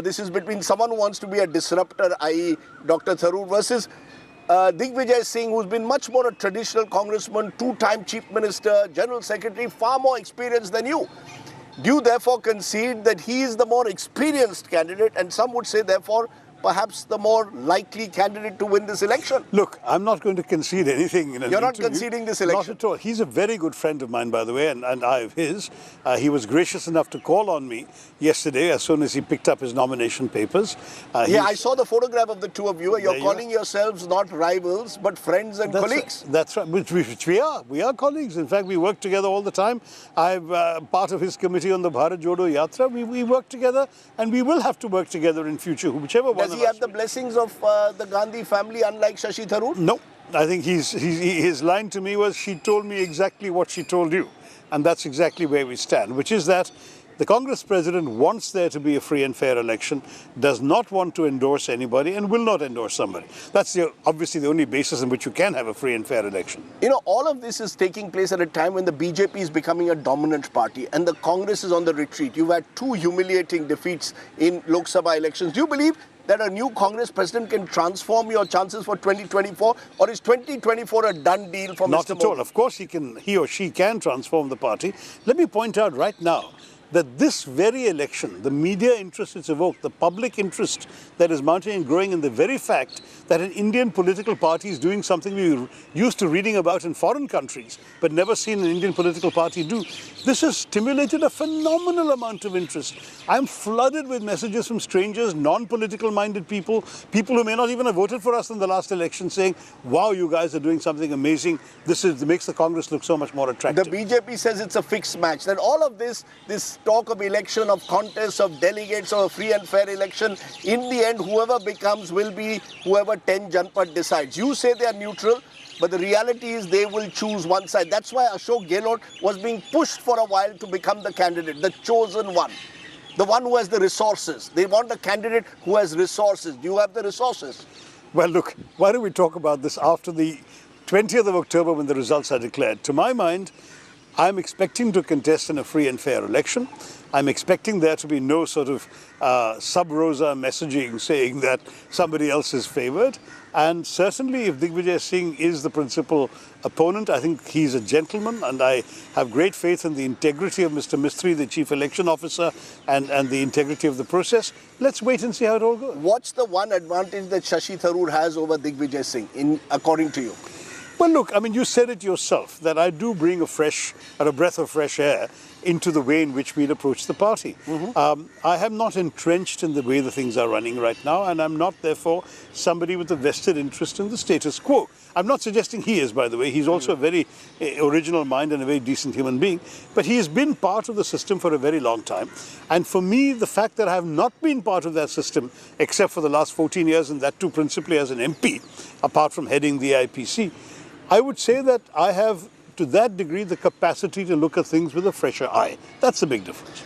This is between someone who wants to be a disruptor, i.e. Dr. Tharoor, versus Digvijay Singh, who's been much more a traditional congressman, two-time chief minister, general secretary, far more experienced than you. Do you therefore concede that he is the more experienced candidate, and some would say therefore perhaps the more likely candidate to win this election? Look, I'm not going to concede anything in an You're not interview. conceding this election? Not at all. He's a very good friend of mine, by the way, and I of his. He was gracious enough to call on me yesterday as soon as he picked up his nomination papers. Yeah, I saw the photograph of the two of you. You're calling yourselves not rivals, but friends and colleagues. That's right, which we are. We are colleagues. In fact, we work together all the time. I'm part of his committee on the Bharat Jodo Yatra. We work together, and we will have to work together in future, whichever one. Does he have the blessings of the Gandhi family, unlike Shashi Tharoor? No. I think his line to me was, she told me exactly what she told you. And that's exactly where we stand, which is that the Congress president wants there to be a free and fair election, does not want to endorse anybody, and will not endorse somebody. That's obviously the only basis in which you can have a free and fair election. You know, all of this is taking place at a time when the BJP is becoming a dominant party and the Congress is on the retreat. You've had two humiliating defeats in Lok Sabha elections. Do you believe that a new Congress president can transform your chances for 2024, or is 2024 a done deal for Mr. Modi? Not at all. Of course he or she can transform the party. Let me point out right now that this very election, the media interest it's evoked, the public interest that is mounting and growing in the very fact that an Indian political party is doing something we were used to reading about in foreign countries, but never seen an Indian political party do. This has stimulated a phenomenal amount of interest. I'm flooded with messages from strangers, non-political minded people, people who may not even have voted for us in the last election, saying, wow, you guys are doing something amazing. This makes the Congress look so much more attractive. The BJP says it's a fixed match, that all of this talk of election, of contests, of delegates, of a free and fair election, in the end, whoever becomes will be whoever 10 Janpad decides. You say they are neutral, but the reality is they will choose one side. That's why Ashok Gehlot was being pushed for a while to become the candidate, the chosen one, the one who has the resources. They want a candidate who has resources. Do you have the resources? Well, look, why don't we talk about this after the 20th of October when the results are declared? To my mind, I'm expecting to contest in a free and fair election. I'm expecting there to be no sort of sub-rosa messaging saying that somebody else is favoured. And certainly if Digvijay Singh is the principal opponent, I think he's a gentleman, and I have great faith in the integrity of Mr. Mistry, the chief election officer, and the integrity of the process. Let's wait and see how it all goes. What's the one advantage that Shashi Tharoor has over Digvijay Singh, according to you? Well, look, I mean, you said it yourself, that I do bring a breath of fresh air into the way in which we'd approach the party. I am not entrenched in the way the things are running right now, and I'm not, therefore, somebody with a vested interest in the status quo. I'm not suggesting he is, by the way. He's also a very original mind and a very decent human being, but he has been part of the system for a very long time. And for me, the fact that I have not been part of that system, except for the last 14 years, and that too principally as an MP, apart from heading the IPC, I would say that I have, to that degree, the capacity to look at things with a fresher eye. That's the big difference.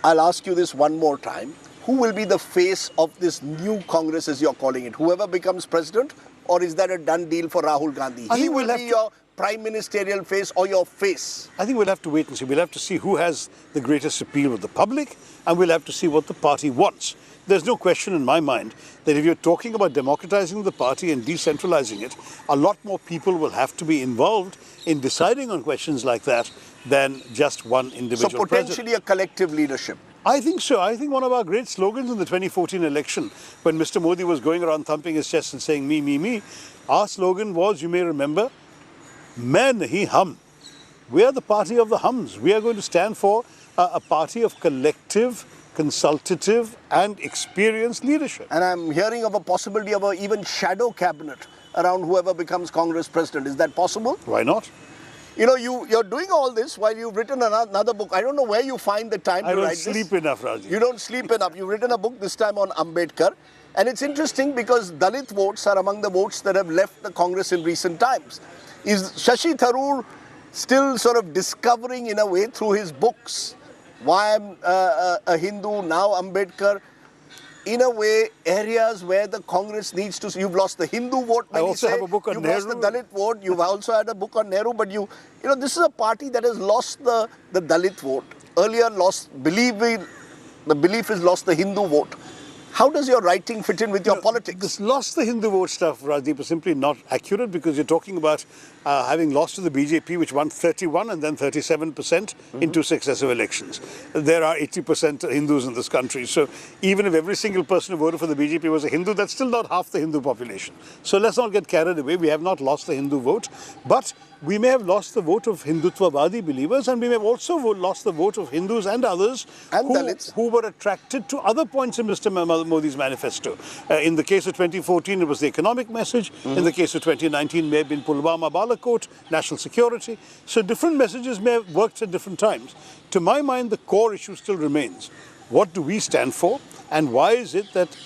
I'll ask you this one more time. Who will be the face of this new Congress, as you're calling it? Whoever becomes president, or is that a done deal for Rahul Gandhi? He will be your prime ministerial face or your face. I think we'll have to wait and see. We'll have to see who has the greatest appeal with the public, and we'll have to see what the party wants. There's no question in my mind that if you're talking about democratizing the party and decentralizing it, a lot more people will have to be involved in deciding on questions like that than just one individual So potentially a collective leadership. I think so. I think one of our great slogans in the 2014 election, when Mr. Modi was going around thumping his chest and saying, me, me, me, our slogan was, you may remember, Main Nahi Hum. We are the party of the hums. We are going to stand for a party of collective, consultative and experienced leadership. And I'm hearing of a possibility of an even shadow cabinet around whoever becomes Congress president. Is that possible? Why not? You know, you're doing all this while you've written another book. I don't know where you find the time to write this. I don't sleep enough, Rajiv. You don't sleep enough. You've written a book this time on Ambedkar. And it's interesting because Dalit votes are among the votes that have left the Congress in recent times. Is Shashi Tharoor still sort of discovering in a way through his books why I'm a Hindu, now Ambedkar, in a way areas where the Congress needs to, you've lost the Hindu vote, I also have a book on you've Nehru. lost the Dalit vote, you've also had a book on Nehru, but you know, this is a party that has lost the Dalit vote, earlier lost, the belief is lost the Hindu vote. How does your writing fit in with your politics? This lost the Hindu vote stuff, Rajdeep, is simply not accurate because you're talking about having lost to the BJP, which won 31 and then 37% in 2 successive elections. There are 80% Hindus in this country. So even if every single person who voted for the BJP was a Hindu, that's still not half the Hindu population. So let's not get carried away. We have not lost the Hindu vote, but we may have lost the vote of Hindutvavadi believers, and we may have also lost the vote of Hindus and others who were attracted to other points in Mr. Modi's manifesto. In the case of 2014, it was the economic message. In the case of 2019, may have been Pulwama, Balakot, national security. So different messages may have worked at different times. To my mind, the core issue still remains. What do we stand for? And why is it that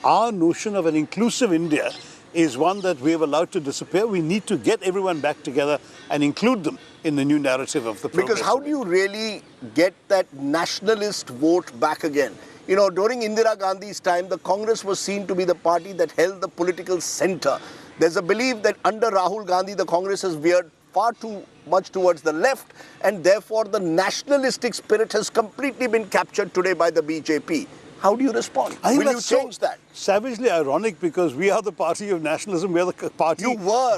our notion of an inclusive India is one that we have allowed to disappear? We need to get everyone back together and include them in the new narrative of the progress. Because how do you really get that nationalist vote back again? You know, during Indira Gandhi's time, the Congress was seen to be the party that held the political center. There's a belief that under Rahul Gandhi, the Congress has veered far too much towards the left, and therefore the nationalistic spirit has completely been captured today by the BJP. How do you respond? Will you change that? Savagely ironic, because we are the party of nationalism. We are the party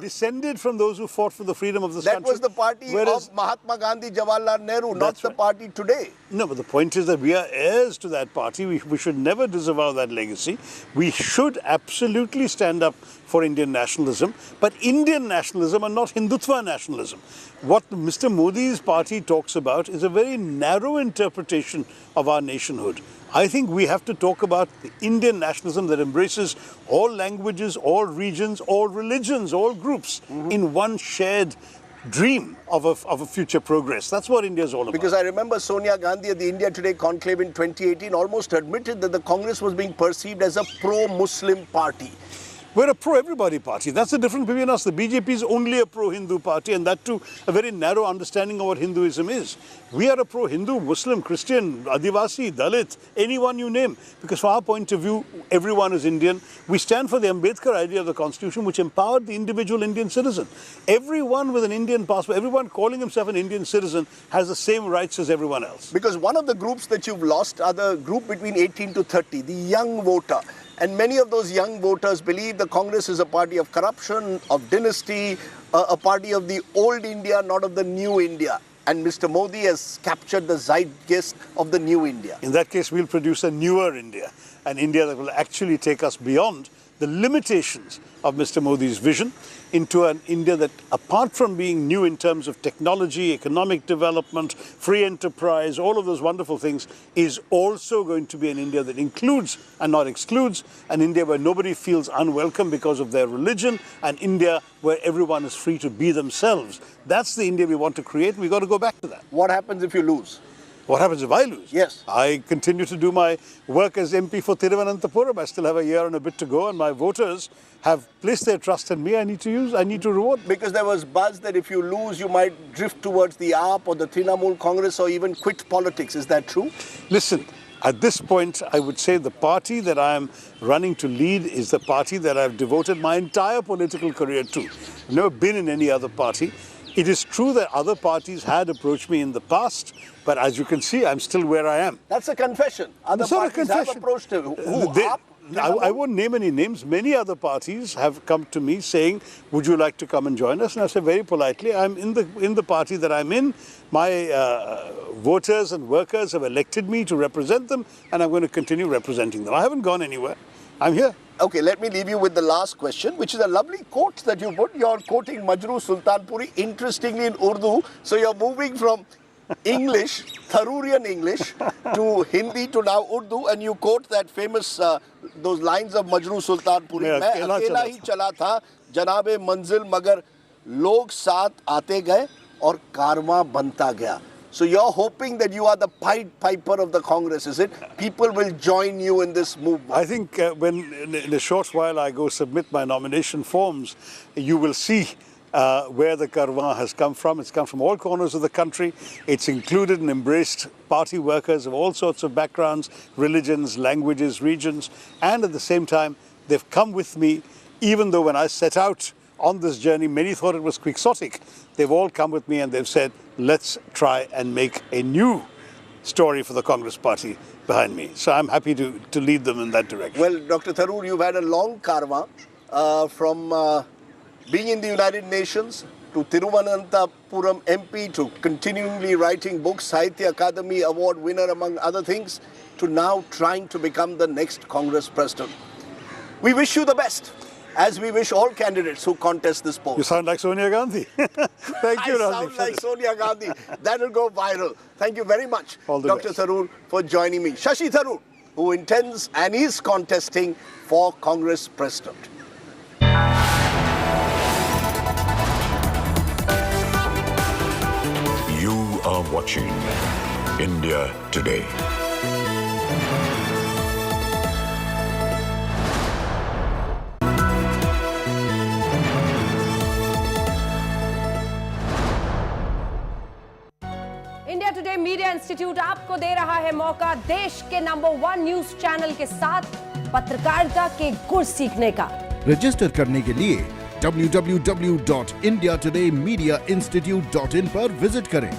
descended from those who fought for the freedom of this country. That was the party of Mahatma Gandhi, Jawaharlal Nehru, not the party today. No, but the point is that we are heirs to that party. We should never disavow that legacy. We should absolutely stand up for Indian nationalism, but Indian nationalism and not Hindutva nationalism. What Mr. Modi's party talks about is a very narrow interpretation of our nationhood. I think we have to talk about the Indian nationalism that embraces all languages, all regions, all religions, all groups in one shared dream of a future progress. That's what India is all about. Because I remember Sonia Gandhi at the India Today conclave in 2018 almost admitted that the Congress was being perceived as a pro-Muslim party. We're a pro-everybody party. That's the difference between us. The BJP is only a pro-Hindu party, and that too a very narrow understanding of what Hinduism is. We are a pro-Hindu, Muslim, Christian, Adivasi, Dalit, anyone you name. Because from our point of view, everyone is Indian. We stand for the Ambedkar idea of the Constitution, which empowered the individual Indian citizen. Everyone with an Indian passport, everyone calling himself an Indian citizen, has the same rights as everyone else. Because one of the groups that you've lost are the group between 18 to 30, the young voter. And many of those young voters believe the Congress is a party of corruption, of dynasty, a party of the old India, not of the new India. And Mr. Modi has captured the zeitgeist of the new India. In that case, we'll produce a newer India, an India that will actually take us beyond the limitations of Mr. Modi's vision into an India that, apart from being new in terms of technology, economic development, free enterprise, all of those wonderful things, is also going to be an India that includes and not excludes, an India where nobody feels unwelcome because of their religion, an India where everyone is free to be themselves. That's the India we want to create. We've got to go back to that. What happens if you lose? What happens if I lose? Yes. I continue to do my work as MP for Thiruvananthapuram. I still have a year and a bit to go, and my voters have placed their trust in me. I need to reward. Because there was buzz that if you lose, you might drift towards the AAP or the Trinamool Congress or even quit politics. Is that true? Listen, at this point, I would say the party that I am running to lead is the party that I've devoted my entire political career to. I've never been in any other party. It is true that other parties had approached me in the past, but as you can see, I'm still where I am. That's a confession. Other parties have approached you. I won't name any names. Many other parties have come to me saying, would you like to come and join us? And I said very politely, I'm in the party that I'm in. My voters and workers have elected me to represent them, and I'm going to continue representing them. I haven't gone anywhere. I'm here. Okay, let me leave you with the last question, which is a lovely quote that you put. You're quoting Majroo Sultanpuri, interestingly in Urdu. So you're moving from English, Tharoorian English, to Hindi to now Urdu, and you quote that famous, those lines of Majroo Sultanpuri. मैं अकेला ही चला था, जनाबे मंजिल मगर लोग साथ आते गए और कारवां बनता गया. So you're hoping that you are the Pied Piper of the Congress, is it? People will join you in this movement. I think when in a short while I go submit my nomination forms, you will see where the Karwan has come from. It's come from all corners of the country. It's included and embraced party workers of all sorts of backgrounds, religions, languages, regions, and at the same time, they've come with me, even though when I set out on this journey, many thought it was quixotic. They've all come with me and they've said, let's try and make a new story for the Congress Party behind me. So I'm happy to lead them in that direction. Well, Dr. Tharoor, you've had a long karma from being in the United Nations to Thiruvananthapuram MP to continually writing books, Sahitya Akademi Award winner among other things, to now trying to become the next Congress President. We wish you the best, as we wish all candidates who contest this post. You sound like Sonia Gandhi. Thank you, I sound like Sonia Gandhi. That'll go viral. Thank you very much, Dr. Tharoor, for joining me. Shashi Tharoor, who intends and is contesting for Congress President. You are watching India Today. India today media institute आपको दे रहा है मौका देश के number 1 news channel के साथ पत्रकारिता के गुर सीखने का। रजिस्टर करने के लिए www.indiatodaymediainstitute.in पर विजिट करें।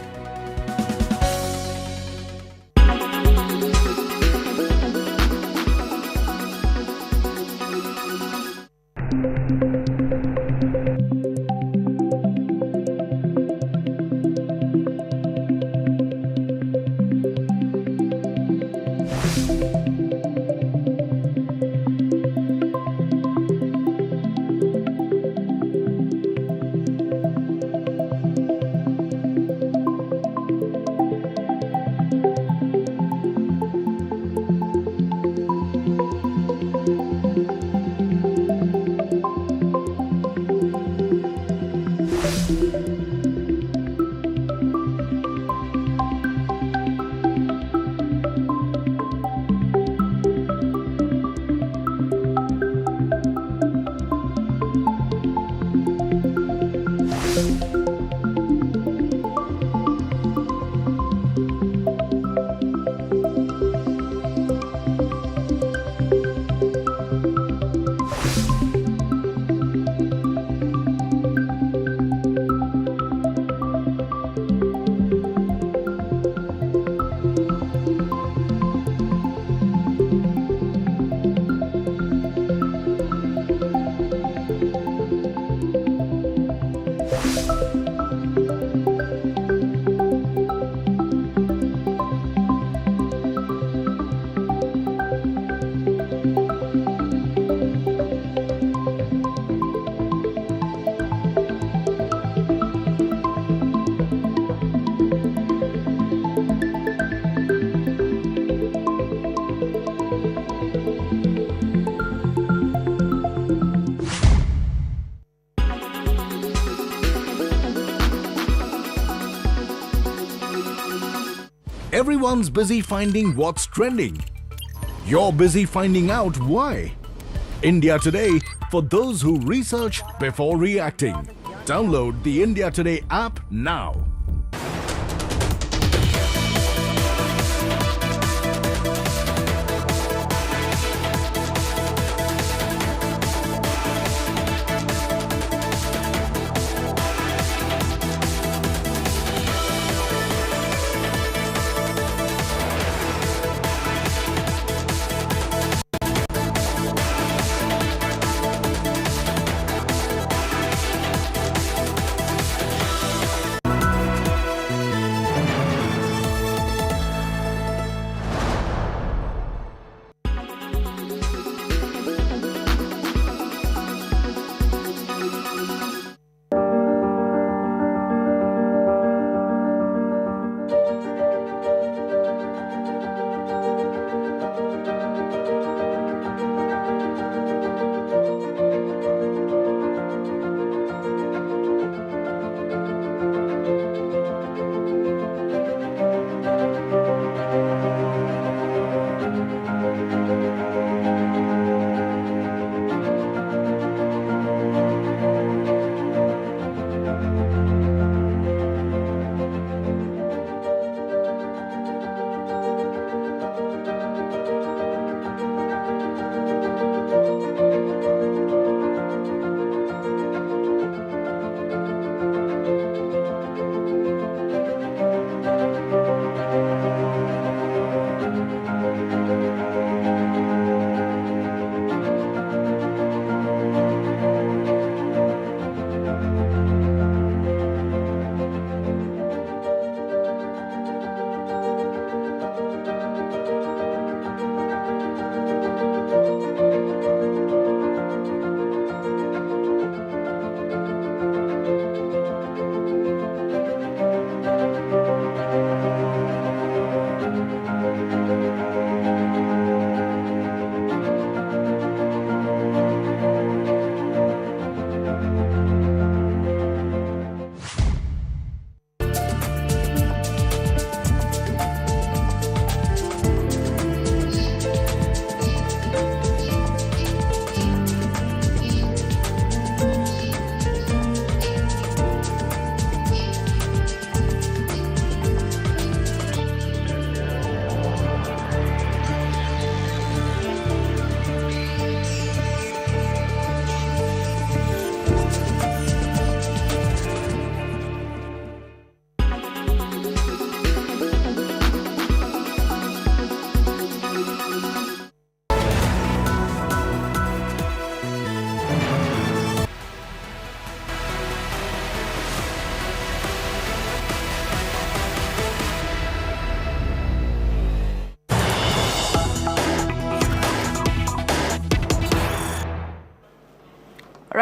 Everyone's busy finding what's trending. You're busy finding out why. India Today, for those who research before reacting. Download the India Today app now.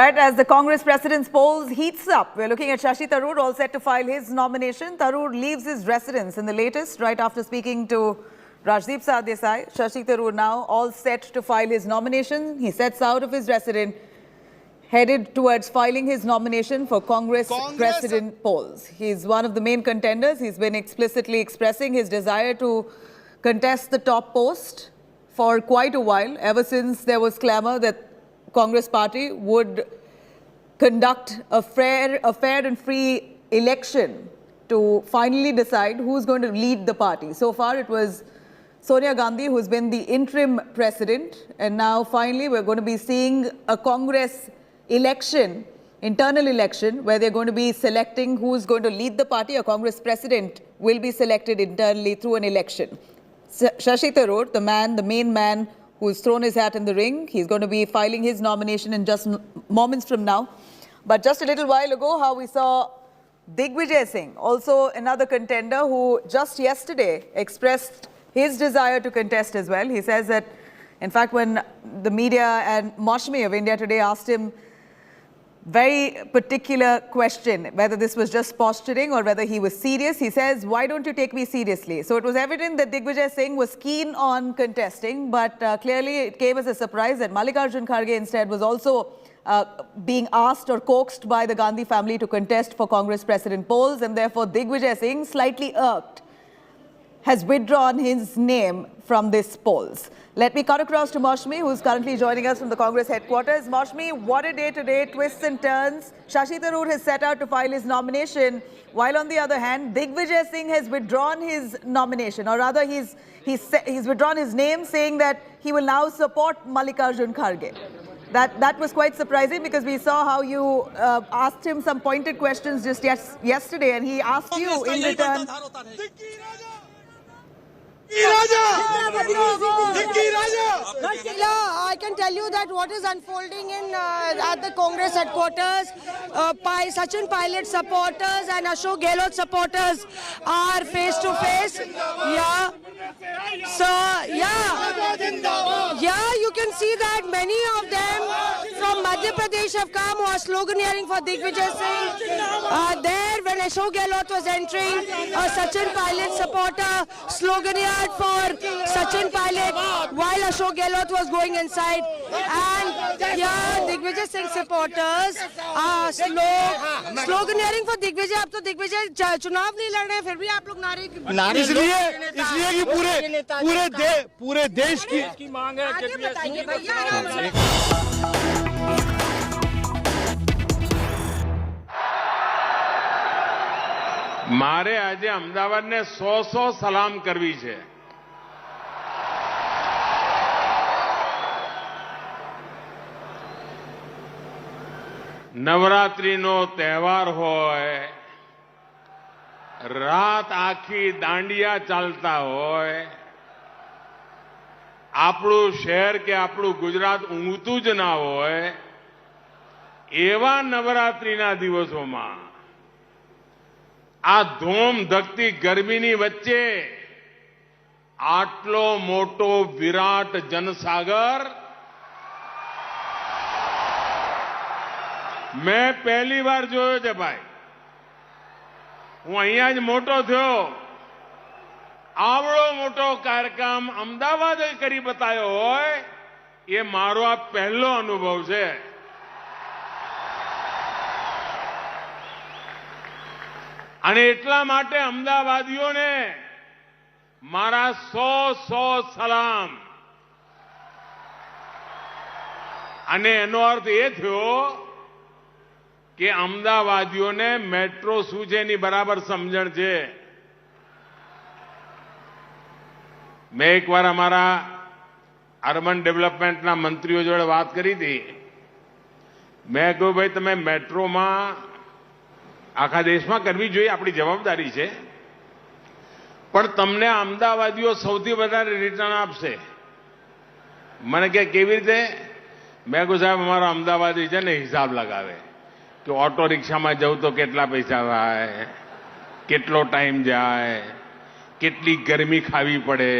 Right, as the Congress president's polls heats up, we're looking at Shashi Tharoor, all set to file his nomination. Tharoor leaves his residence in the latest, right after speaking to Rajdeep Sardesai. Shashi Tharoor now all set to file his nomination. He sets out of his residence, headed towards filing his nomination for Congress president polls. He's one of the main contenders. He's been explicitly expressing his desire to contest the top post for quite a while, ever since there was clamour that Congress party would conduct a fair and free election to finally decide who's going to lead the party. So far, it was Sonia Gandhi who's been the interim president, and now finally we're going to be seeing a Congress election, internal election, where they're going to be selecting who's going to lead the party. A Congress president will be selected internally through an election. Shashi Tharoor, the main man who's thrown his hat in the ring. He's going to be filing his nomination in just moments from now. But just a little while ago, how we saw Digvijay Singh, also another contender who just yesterday expressed his desire to contest as well. He says that, in fact, when the media and Mashmi of India Today asked him very particular question, whether this was just posturing or whether he was serious, he says, why don't you take me seriously? So it was evident that Digvijay Singh was keen on contesting, but clearly it came as a surprise that Mallikarjun Kharge instead was also being asked or coaxed by the Gandhi family to contest for Congress president polls, and therefore Digvijay Singh, slightly irked, has withdrawn his name from this polls. Let me cut across to Mashmi, who's currently joining us from the Congress headquarters. Mashmi, what a day today, twists and turns. Shashi Tharoor has set out to file his nomination, while on the other hand, Digvijay Singh has withdrawn his nomination, or rather he's withdrawn his name, saying that he will now support Mallikarjun Kharge. That was quite surprising, because we saw how you asked him some pointed questions just yesterday, and he asked you in return. I can tell you that what is unfolding at the Congress headquarters, Sachin Pilot supporters and Ashok Gehlot supporters are face to face. Yeah. So yeah, you can see that many of them from Madhya Pradesh have come who are sloganeering for Digvijay Singh. There, when Ashok Gehlot was entering, a Sachin Pilot supporter sloganeered for Sachin Pilot while Ashok Gehlot was going inside. And yeah, Digvijay Singh supporters are sloganeering for Digvijay. अब तो दिग्विजय चुनाव नहीं लड़ रहे हैं, फिर भी आप लोग नारे इसलिए कि पूरे देश की मांग है। आगे बताइए भैया। મારે આજે અમદાવાદને 100 સલામ કરવી છે. નવરાત્રીનો તહેવાર હોય, રાત આખી દાંડિયા ચાલતા હોય, આપણું શહેર કે આપણું ગુજરાત ઊંઘતું જ ના હોય, એવા નવરાત્રીના દિવસોમાં આ ધૂમ ધકતી ગરમીની વચ્ચે આટલો મોટો વિરાટ જનસાગર મેં પહેલી વાર જોયો છે ભાઈ. હું અહીંયા જ મોટો થયો, આવડો મોટો કાર્યક્રમ અમદાવાદે કરી બતાવ્યો હોય એ મારો આ પહેલો અનુભવ છે. અને એટલા માટે અમદાવાદીઓને મારા 100 સલામ. અને એનો અર્થ એ થયો કે અમદાવાદીઓને મેટ્રો શું છે એની બરાબર સમજણ છે. મેં એકવાર અમારા અર્બન ડેવલપમેન્ટના મંત્રીઓ જોડે વાત કરી હતી. મેં કહ્યું ભાઈ તમે મેટ્રોમાં આખા દેશમાં કરવી જોઈએ, આપણી જવાબદારી છે, પણ તમને અમદાવાદીઓ સૌથી વધારે રિટર્ન આપશે. મને કે કેવી રીતે? મેં કહ્યું સાહેબ અમારો અમદાવાદી છે ને હિસાબ લગાવે કે ઓટો રિક્ષામાં જવું તો કેટલા પૈસા થાય, કેટલો ટાઈમ જાય, કેટલી ગરમી ખાવી પડે.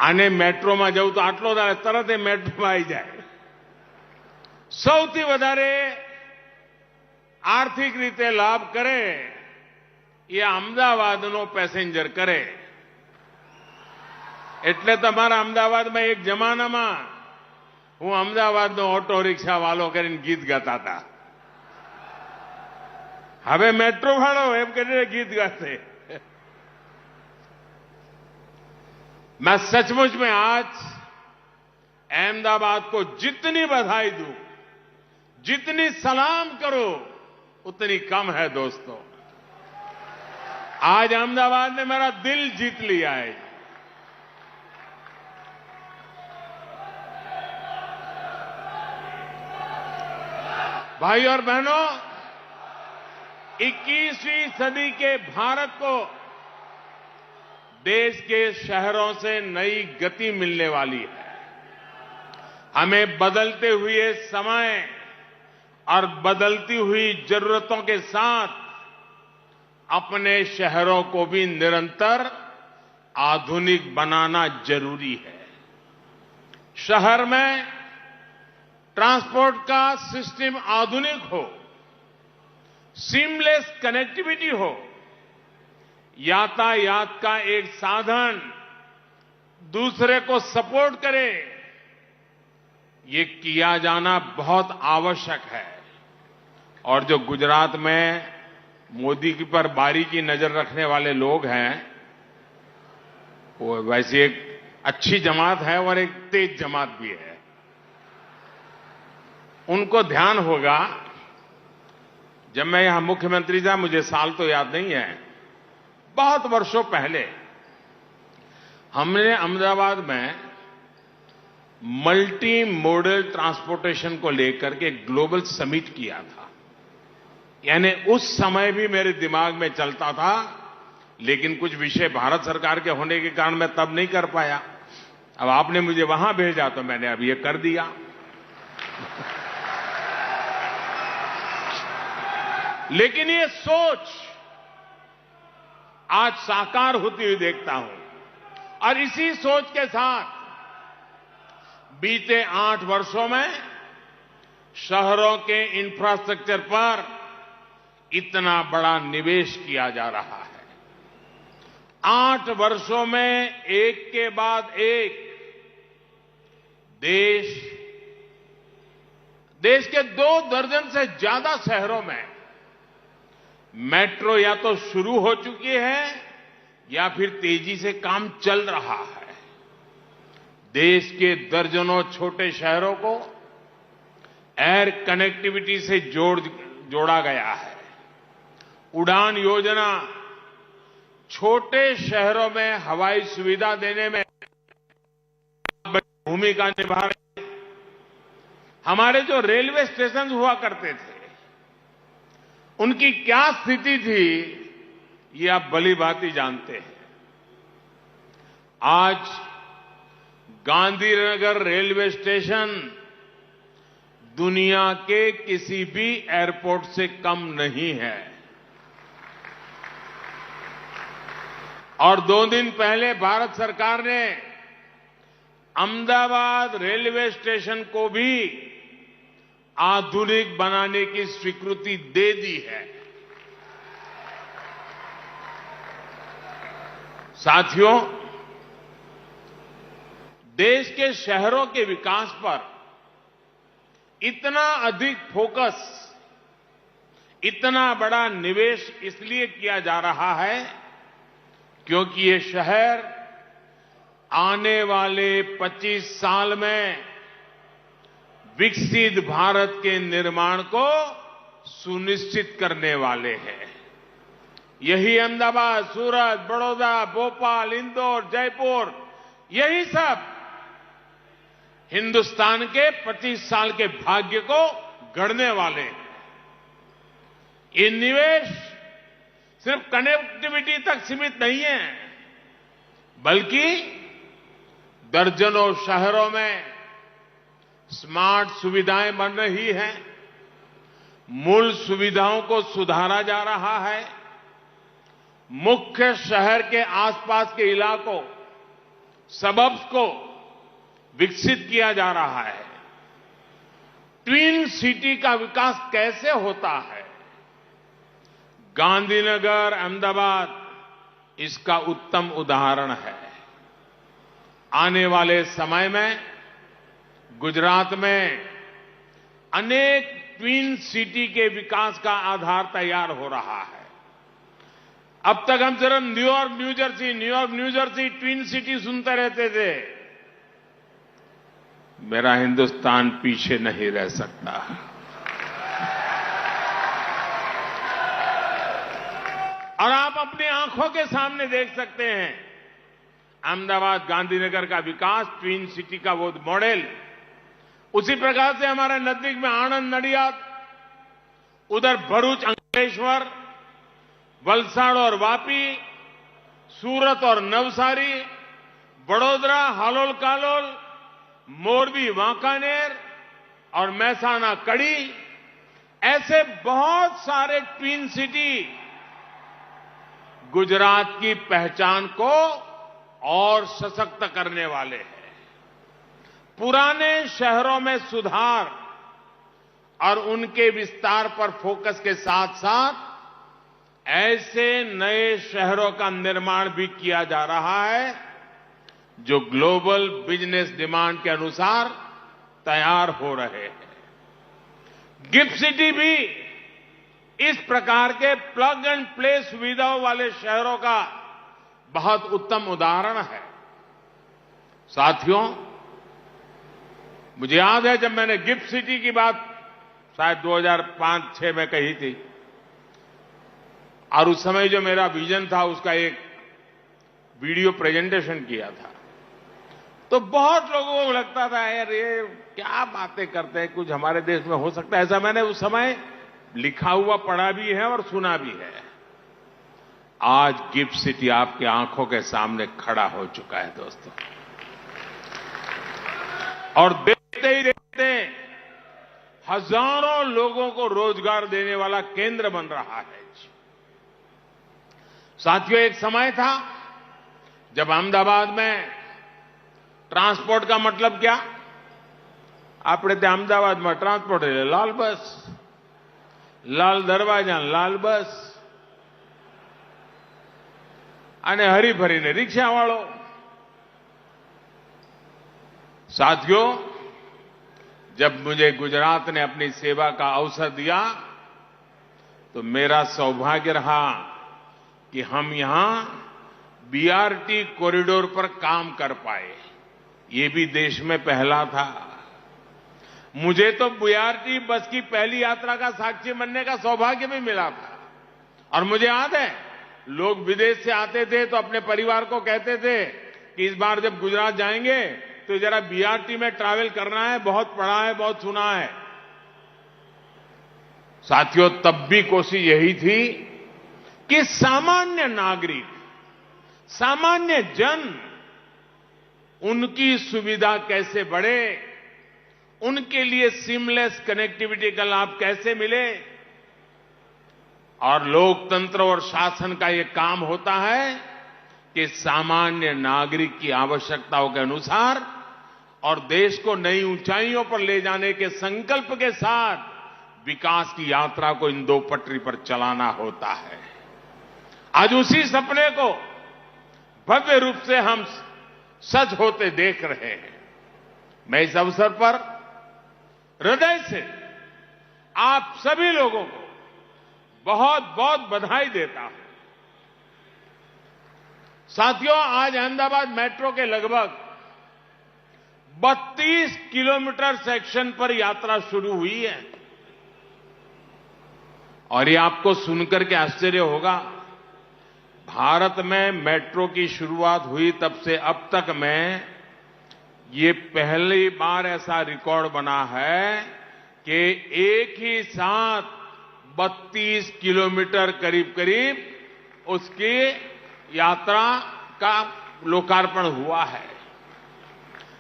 આને મેટ્રોમાં જવું તો આટલો તરત એ મેટ્રોમાં આવી જાય. સૌથી વધારે આર્થિક રીતે લાભ કરે એ અમદાવાદનો પેસેન્જર કરે. એટલે તમારા અમદાવાદમાં એક જમાનામાં હું અમદાવાદનો ઓટો રિક્ષા વાલો કરીને ગીત ગાતા હતા. હવે मेट्रो वालों एम કરીને गीत गाते. मैं सचमुच में आज अहमदाबाद को जितनी बधाई दूं, जितनी सलाम करो उतनी कम है दोस्तों. आज अहमदाबाद ने मेरा दिल जीत लिया है. भाई और बहनों, 21वीं सदी के भारत को देश के शहरों से नई गति मिलने वाली है. हमें बदलते हुए समय और बदलती हुई जरूरतों के साथ अपने शहरों को भी निरंतर आधुनिक बनाना जरूरी है. शहर में ट्रांसपोर्ट का सिस्टम आधुनिक हो, सीमलेस कनेक्टिविटी हो, यातायात का एक साधन दूसरे को सपोर्ट करे, ये किया जाना बहुत आवश्यक है. और जो गुजरात में मोदी की पर बारीकी नजर रखने वाले लोग हैं, वो वैसे एक अच्छी जमात है और एक तेज जमात भी है. उनको ध्यान होगा, जब मैं यहां मुख्यमंत्री था, मुझे साल तो याद नहीं है, बहुत वर्षों पहले हमने अहमदाबाद में मल्टी मॉडल ट्रांसपोर्टेशन को लेकर के ग्लोबल समिट किया था. यानी उस समय भी मेरे दिमाग में चलता था, लेकिन कुछ विषय भारत सरकार के होने के कारण मैं तब नहीं कर पाया. अब आपने मुझे वहां भेजा तो मैंने अब ये कर दिया. लेकिन ये सोच आज साकार होती हुई देखता हूं. और इसी सोच के साथ बीते 8 वर्षों में शहरों के इंफ्रास्ट्रक्चर पर इतना बड़ा निवेश किया जा रहा है. 8 वर्षों में एक के बाद एक देश के 2 दर्जन से ज्यादा शहरों में मेट्रो या तो शुरू हो चुकी है या फिर तेजी से काम चल रहा है. देश के दर्जनों छोटे शहरों को एयर कनेक्टिविटी से जोड़ा गया है. उड़ान योजना छोटे शहरों में हवाई सुविधा देने में भूमिका निभा रही है. हमारे जो रेलवे स्टेशन हुआ करते थे, उनकी क्या स्थिति थी ये आप भली भांति जानते हैं. आज गांधीनगर रेलवे स्टेशन दुनिया के किसी भी एयरपोर्ट से कम नहीं है. और 2 दिन पहले भारत सरकार ने अहमदाबाद रेलवे स्टेशन को भी आधुनिक बनाने की स्वीकृति दे दी है. साथियों, देश के शहरों के विकास पर इतना अधिक फोकस, इतना बड़ा निवेश इसलिए किया जा रहा है क्योंकि ये शहर आने वाले 25 साल में विकसित भारत के निर्माण को सुनिश्चित करने वाले हैं. यही अहमदाबाद, सूरत, बड़ौदा, भोपाल, इंदौर, जयपुर, यही सब हिंदुस्तान के 25 साल के भाग्य को गढ़ने वाले हैं. ये निवेश सिर्फ कनेक्टिविटी तक सीमित नहीं है, बल्कि दर्जनों शहरों में स्मार्ट सुविधाएं बन रही हैं, मूल सुविधाओं को सुधारा जा रहा है, मुख्य शहर के आसपास के इलाकों सबब्स को विकसित किया जा रहा है। ट्विन सिटी का विकास कैसे होता है, गांधीनगर, अहमदाबाद इसका उत्तम उदाहरण है। आने वाले समय में गुजरात में अनेक ट्विन सिटी के विकास का आधार तैयार हो रहा है। अब तक हम सिर्फ New York new Jersey twin city सुनते रहते थे। मेरा हिंदुस्तान पीछे नहीं रह सकता। और आप अपनी आंखों के सामने देख सकते हैं अहमदाबाद गांधीनगर का विकास, ट्विन सिटी का वो मॉडल। उसी प्रकार से हमारे नजदीक में आनंद, नडियाद, उधर भरूच, अंकलेश्वर, वलसाड़ और वापी, सूरत और नवसारी, बड़ोदरा, हालोल कालोल, मोरबी, वांकानेर और महसाना, कड़ी, ऐसे बहुत सारे ट्विन सिटी गुजरात की पहचान को और सशक्त करने वाले हैं। पुराने शहरों में सुधार और उनके विस्तार पर फोकस के साथ साथ ऐसे नए शहरों का निर्माण भी किया जा रहा है जो ग्लोबल बिजनेस डिमांड के अनुसार तैयार हो रहे हैं। गिफ्ट सिटी भी इस प्रकार के प्लग एंड प्ले सुविधाओं वाले शहरों का बहुत उत्तम उदाहरण है। साथियों, मुझे याद है जब मैंने गिफ्ट सिटी की बात शायद 2005-6 में कही थी और उस समय जो मेरा विजन था उसका एक वीडियो प्रेजेंटेशन किया था, तो बहुत लोगों को लगता था यार ये क्या बातें करते हैं, कुछ हमारे देश में हो सकता है ऐसा। मैंने उस समय लिखा हुआ पढ़ा भी है और सुना भी है। आज गिफ्ट सिटी आपकी आंखों के सामने खड़ा हो चुका है दोस्तों, और देखते ही देखते हजारों लोगों को रोजगार देने वाला केंद्र बन रहा है। साथियों, एक समय था जब अहमदाबाद में ट्रांसपोर्ट का मतलब क्या, આપણે ત્યાં અમદાવાદમાં ટ્રાન્સપોર્ટ એટલે લાલ બસ, લાલ દરવાજા, લાલ બસ અને હરીફરીને રિક્ષાવાળો। साथियों, जब मुझे गुजरात ने अपनी सेवा का अवसर दिया तो मेरा सौभाग्य रहा कि हम यहां बीआरटी कॉरिडोर पर काम कर पाए। ये भी देश में पहला था। मुझे तो बीआरटी बस की पहली यात्रा का साक्षी बनने का सौभाग्य भी मिला था। और मुझे याद है लोग विदेश से आते थे तो अपने परिवार को कहते थे कि इस बार जब गुजरात जाएंगे तो जरा बीआरटी में ट्रैवल करना है, बहुत पढ़ा है, बहुत सुना है। साथियों, तब भी कोशिश यही थी कि सामान्य नागरिक, सामान्य जन, उनकी सुविधा कैसे बढ़े, उनके लिए सीमलेस कनेक्टिविटी का लाभ कैसे मिले। और लोकतंत्र और शासन का यह काम होता है कि सामान्य नागरिक की आवश्यकताओं के अनुसार और देश को नई ऊंचाइयों पर ले जाने के संकल्प के साथ विकास की यात्रा को इन दो पटरी पर चलाना होता है। आज उसी सपने को भव्य रूप से हम सच होते देख रहे हैं। मैं इस अवसर पर हृदय से आप सभी लोगों को बहुत बहुत बधाई देता हूं। साथियों, आज अहमदाबाद मेट्रो के लगभग 32 किलोमीटर सेक्शन पर यात्रा शुरू हुई है। और ये आपको सुनकर के आश्चर्य होगा, भारत में मेट्रो की शुरुआत हुई तब से अब तक में ये पहली बार ऐसा रिकॉर्ड बना है कि एक ही साथ 32 किलोमीटर करीब करीब उसकी यात्रा का लोकार्पण हुआ है।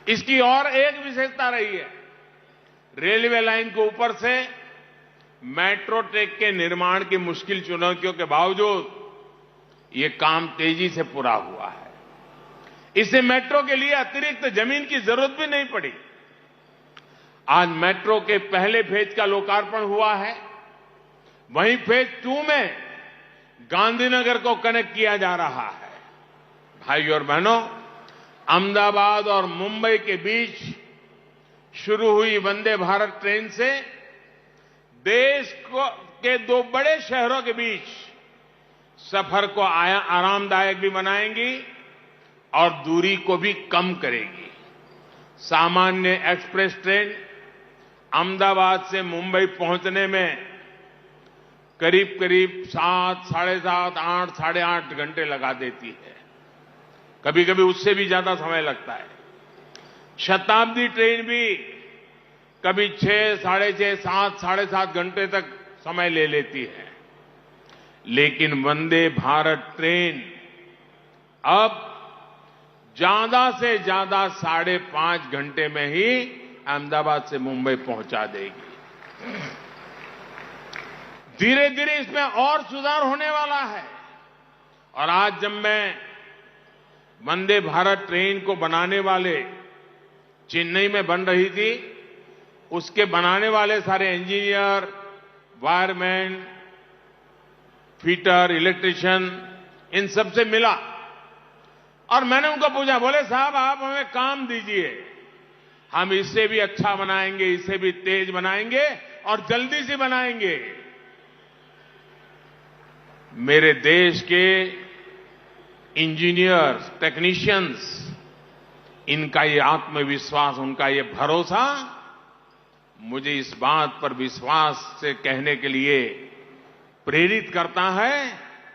इसकी और एक विशेषता रही है, रेलवे लाइन के ऊपर से मेट्रो ट्रैक के निर्माण की मुश्किल चुनौतियों के बावजूद ये काम तेजी से पूरा हुआ है। इसे मेट्रो के लिए अतिरिक्त जमीन की जरूरत भी नहीं पड़ी। आज मेट्रो के पहले फेज का लोकार्पण हुआ है, वहीं फेज 2 में गांधीनगर को कनेक्ट किया जा रहा है। भाइयों और बहनों, अहमदाबाद और मुंबई के बीच शुरू हुई वंदे भारत ट्रेन से देश के 2 बड़े शहरों के बीच सफर को आरामदायक भी बनाएंगी और दूरी को भी कम करेगी। सामान्य एक्सप्रेस ट्रेन अहमदाबाद से मुंबई पहुंचने में करीब 7, साढ़े 7, 8, साढ़े 8 घंटे लगा देती है। कभी कभी उससे भी ज्यादा समय लगता है। शताब्दी ट्रेन भी कभी 6, साढ़े 6, 7, साढ़े 7 घंटे तक समय ले लेती है। लेकिन वंदे भारत ट्रेन अब ज्यादा से ज्यादा 5.5 घंटे में ही अहमदाबाद से मुंबई पहुंचा देगी। धीरे धीरे इसमें और सुधार होने वाला है। और आज जब मैं वंदे भारत ट्रेन को बनाने वाले चेन्नई में बन रही थी, उसके बनाने वाले सारे इंजीनियर, वायरमैन, फिटर, इलेक्ट्रिशियन, इन सबसे मिला और मैंने उनको पूछा, बोले साहब आप हमें काम दीजिए, हम इससे भी अच्छा बनाएंगे, इससे भी तेज बनाएंगे और जल्दी से बनाएंगे। मेरे देश के इंजीनियर्स, टेक्नीशियंस, इनका ये आत्मविश्वास, उनका ये भरोसा मुझे इस बात पर विश्वास से कहने के लिए प्रेरित करता है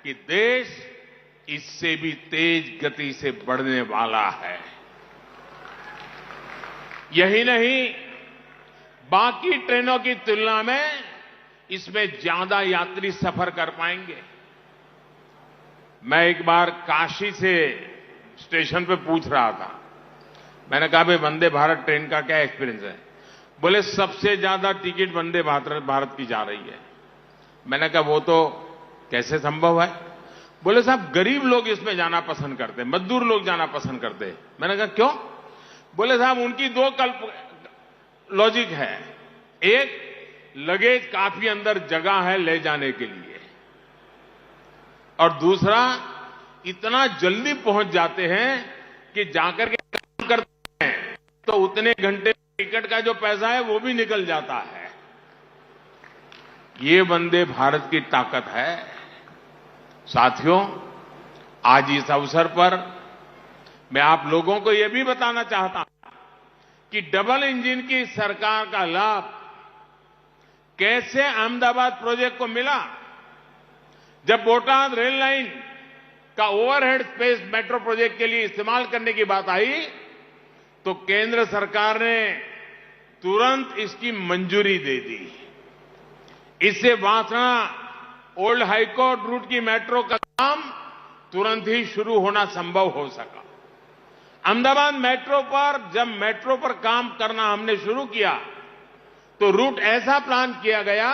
कि देश इससे भी तेज गति से बढ़ने वाला है। यही नहीं, बाकी ट्रेनों की तुलना में इसमें ज्यादा यात्री सफर कर पाएंगे। मैं एक बार काशी से स्टेशन पे पूछ रहा था, मैंने कहा भाई वंदे भारत ट्रेन का क्या एक्सपीरियंस है? बोले सबसे ज्यादा टिकट वंदे भारत की जा रही है। मैंने कहा वो तो कैसे संभव है? बोले साहब गरीब लोग इसमें जाना पसंद करते हैं, मजदूर लोग जाना पसंद करते हैं। मैंने कहा क्यों? बोले साहब उनकी 2 लॉजिक है। एक, लगेज काफी अंदर जगह है ले जाने के लिए, और दूसरा इतना जल्दी पहुंच जाते हैं कि जाकर के काम करते हैं तो उतने घंटे टिकट का जो पैसा है वो भी निकल जाता है। ये वंदे भारत की ताकत है। साथियों, आज इस अवसर पर मैं आप लोगों को यह भी बताना चाहता हूं कि डबल इंजन की सरकार का लाभ कैसे अहमदाबाद प्रोजेक्ट को मिला। जब बोटाद रेल लाइन का ओवरहेड स्पेस मेट्रो प्रोजेक्ट के लिए इस्तेमाल करने की बात आई तो केंद्र सरकार ने तुरंत इसकी मंजूरी दे दी। इससे वासना ओल्ड हाईकोर्ट रूट की मेट्रो का काम तुरंत ही शुरू होना संभव हो सका। अहमदाबाद मेट्रो पर जब मेट्रो पर काम करना हमने शुरू किया तो रूट ऐसा प्लान किया गया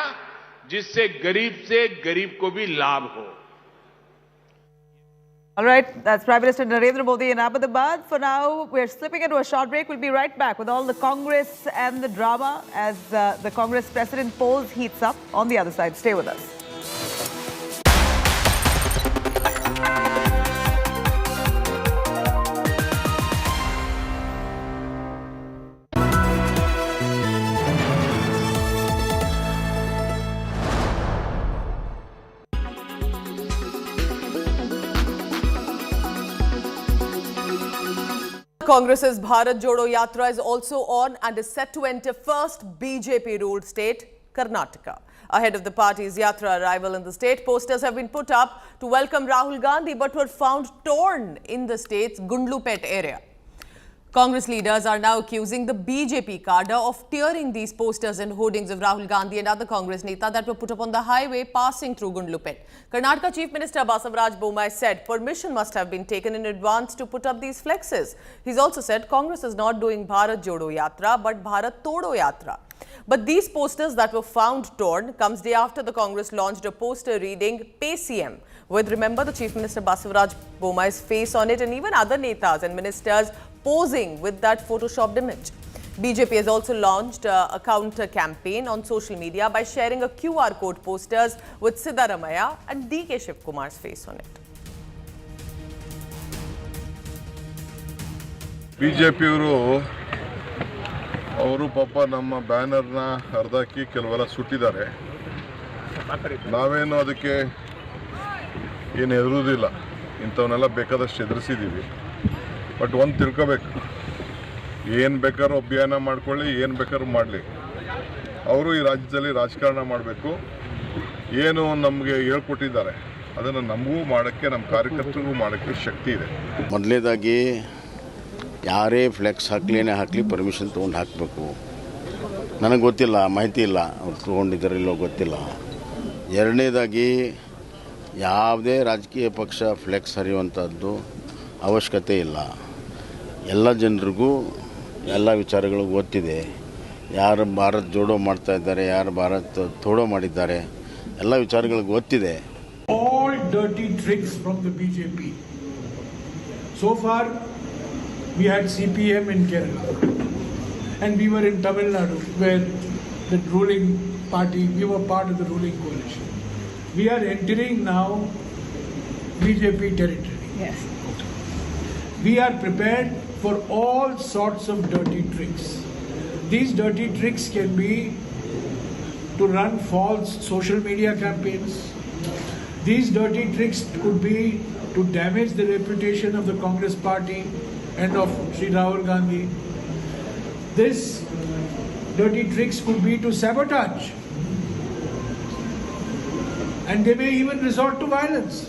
जिससे गरीब से गरीब को भी लाभ हो। All right, that's Prime Minister Narendra Modi in Ahmedabad. For now, we're slipping into a short break. We'll be right back with all the Congress and the drama as the Congress President polls heats up. On the other side, stay with us. Congress's Bharat Jodo Yatra is also on and is set to enter first BJP-ruled state, Karnataka. Ahead of the party's Yatra arrival in the state, posters have been put up to welcome Rahul Gandhi but were found torn in the state's Gundlupet area. Congress leaders are now accusing the BJP cadre of tearing these posters and hoardings of Rahul Gandhi and other Congress Neta that were put up on the highway passing through Gundlupet. Karnataka Chief Minister Basavaraj Bommai said permission must have been taken in advance to put up these flexes. He's also said Congress is not doing Bharat Jodo Yatra but Bharat Todo Yatra. But these posters that were found torn comes day after the Congress launched a poster reading Pay CM with, remember, the Chief Minister Basavaraj Bomai's face on it and even other netas and ministers posing with that photoshopped image. BJP has also launched a counter campaign on social media by sharing a QR code posters with Siddaramaiah and DK Shivkumar's face on it. ಬಿಜೆಪಿಯವರು ಅವರು ಪಾಪ ನಮ್ಮ ಬ್ಯಾನರ್ನ ಹರಿದಾಕಿ ಕೆಲವೆಲ್ಲ ಸುಟ್ಟಿದ್ದಾರೆ. ನಾವೇನು ಅದಕ್ಕೆ ಏನು ಹೆದರುವುದಿಲ್ಲ, ಇಂಥವನ್ನೆಲ್ಲ ಬೇಕಾದಷ್ಟು ಎದುರಿಸಿದ್ದೀವಿ. ಬಟ್ ಒಂದು ತಿಳ್ಕೋಬೇಕು, ಏನು ಬೇಕಾದ್ರೂ ಅಭಿಯಾನ ಮಾಡ್ಕೊಳ್ಳಿ, ಏನು ಬೇಕಾದ್ರೂ ಮಾಡಲಿ, ಅವರು ಈ ರಾಜ್ಯದಲ್ಲಿ ರಾಜಕಾರಣ ಮಾಡಬೇಕು. ಏನು ನಮಗೆ ಹೇಳ್ಕೊಟ್ಟಿದ್ದಾರೆ ಅದನ್ನು ನಮಗೂ ಮಾಡೋಕ್ಕೆ, ನಮ್ಮ ಕಾರ್ಯಕರ್ತರಿಗೂ ಮಾಡೋಕ್ಕೆ ಶಕ್ತಿ ಇದೆ. ಮೊದಲನೇದಾಗಿ ಯಾರೇ ಫ್ಲೆಕ್ಸ್ ಹಾಕಲಿ ಪರ್ಮಿಷನ್ ತೊಗೊಂಡು ಹಾಕಬೇಕು. ನನಗೆ ಗೊತ್ತಿಲ್ಲ, ಮಾಹಿತಿ ಇಲ್ಲ, ಅವ್ರು ತೊಗೊಂಡಿದ್ದಾರಿಲ್ಲೋ ಗೊತ್ತಿಲ್ಲ. ಎರಡನೇದಾಗಿ ಯಾವುದೇ ರಾಜಕೀಯ ಪಕ್ಷ ಫ್ಲೆಕ್ಸ್ ಹರಿಯುವಂಥದ್ದು ಅವಶ್ಯಕತೆ ಇಲ್ಲ. ಎಲ್ಲ ಜನರಿಗೂ ಎಲ್ಲ ವಿಚಾರಗಳು ಗೊತ್ತಿದೆ. ಯಾರು ಭಾರತ್ ಜೋಡೋ ಮಾಡ್ತಾ ಇದ್ದಾರೆ, ಯಾರು ಭಾರತ್ ತೋಡೋ ಮಾಡಿದ್ದಾರೆ, ಎಲ್ಲ ವಿಚಾರಗಳು ಗೊತ್ತಿದೆ. All dirty tricks from the BJP. So far, we had CPM in Kerala, and we were in Tamil Nadu, where the ruling party, we were part of the ruling coalition. We are entering now BJP territory. Yes. We are prepared for all sorts of dirty tricks. These dirty tricks can be to run false social media campaigns. These dirty tricks could be to damage the reputation of the Congress party and of Sri Rahul Gandhi. This dirty tricks could be to sabotage, and they may even resort to violence.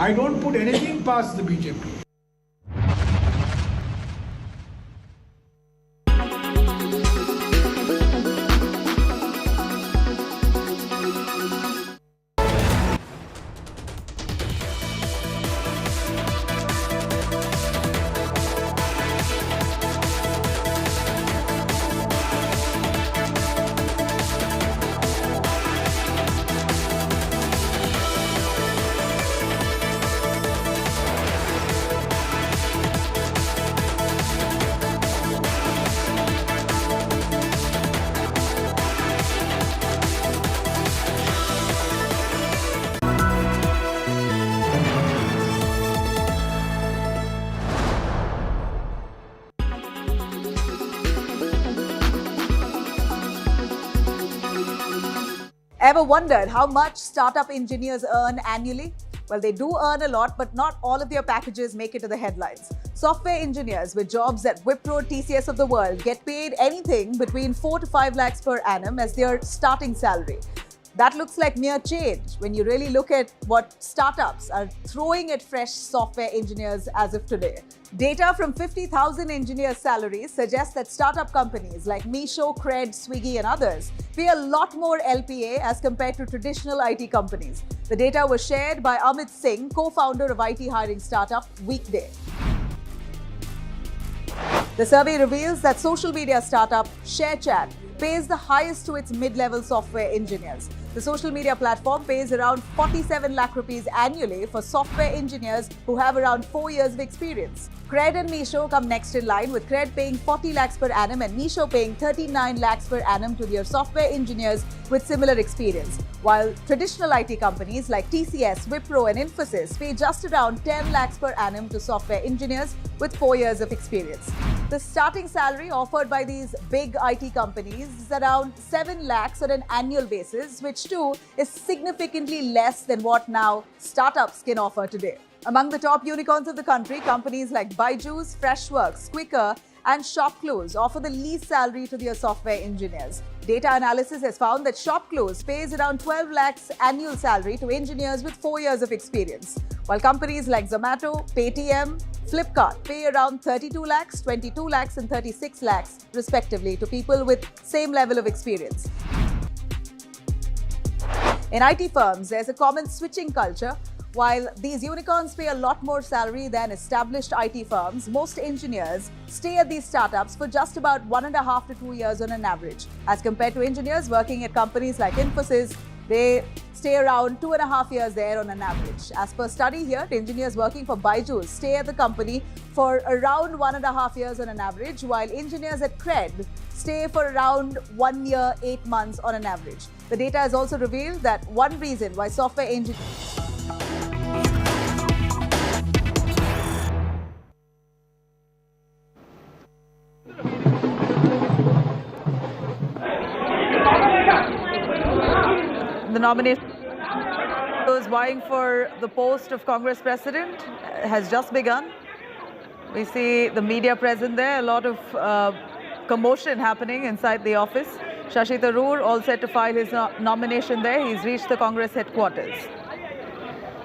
I don't put anything past the BJP. Ever wondered how much startup engineers earn annually? Well, they do earn a lot, but not all of their packages make it to the headlines. Software engineers with jobs at Wipro, TCS of the world get paid anything between 4 to 5 lakhs per annum as their starting salary. That looks like mere change when you really look at what startups are throwing at fresh software engineers as of today. Data from 50,000 engineers' salaries suggests that startup companies like Meesho, Cred, Swiggy and others pay a lot more LPA as compared to traditional IT companies. The data was shared by Amit Singh, co-founder of IT hiring startup Weekday. The survey reveals that social media startup ShareChat pays the highest to its mid-level software engineers. The social media platform pays around 47 lakh rupees annually for software engineers who have around 4 years of experience. Cred and Meesho come next in line, with Cred paying 40 lakhs per annum and Meesho paying 39 lakhs per annum to their software engineers with similar experience, while traditional IT companies like TCS, Wipro and Infosys pay just around 10 lakhs per annum to software engineers with 4 years of experience. The starting salary offered by these big IT companies is around 7 lakhs on an annual basis, which too is significantly less than what now startups can offer today. Among the top unicorns of the country, companies like Byju's, Freshworks, Quicker and ShopClose offer the least salary to their software engineers. Data analysis has found that ShopClose pays around 12 lakhs annual salary to engineers with 4 years of experience, while companies like Zomato, Paytm, Flipkart pay around 32 lakhs, 22 lakhs and 36 lakhs respectively to people with same level of experience. In IT firms, there's a common switching culture. While these unicorns pay a lot more salary than established IT firms, most engineers stay at these startups for just about 1.5 to 2 years on an average. As compared to engineers working at companies like Infosys, they stay around 2.5 years there on an average. As per study here, engineers working for Byju's stay at the company for around 1.5 years on an average, while engineers at Cred stay for around 1 year, 8 months on an average. The data has also revealed that one reason why software engineers the nomination those vying for the post of Congress president has just begun. We see the media present there, a lot of commotion happening inside the office. Shashi Tharoor all set to file his nomination there. He's reached the Congress headquarters.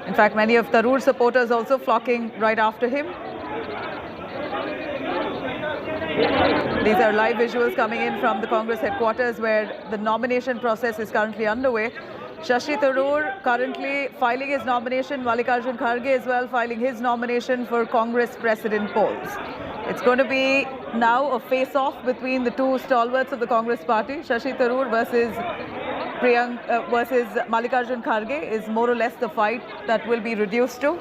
In fact, many of Tharoor's supporters also flocking right after him. These are live visuals coming in from the Congress headquarters where the nomination process is currently underway. Shashi Tharoor currently filing his nomination, Mallikarjun Kharge as well filing his nomination for Congress president polls. It's going to be now a face-off between the two stalwarts of the Congress party. Shashi Tharoor versus Mallikarjun Kharge is more or less the fight that will be reduced to.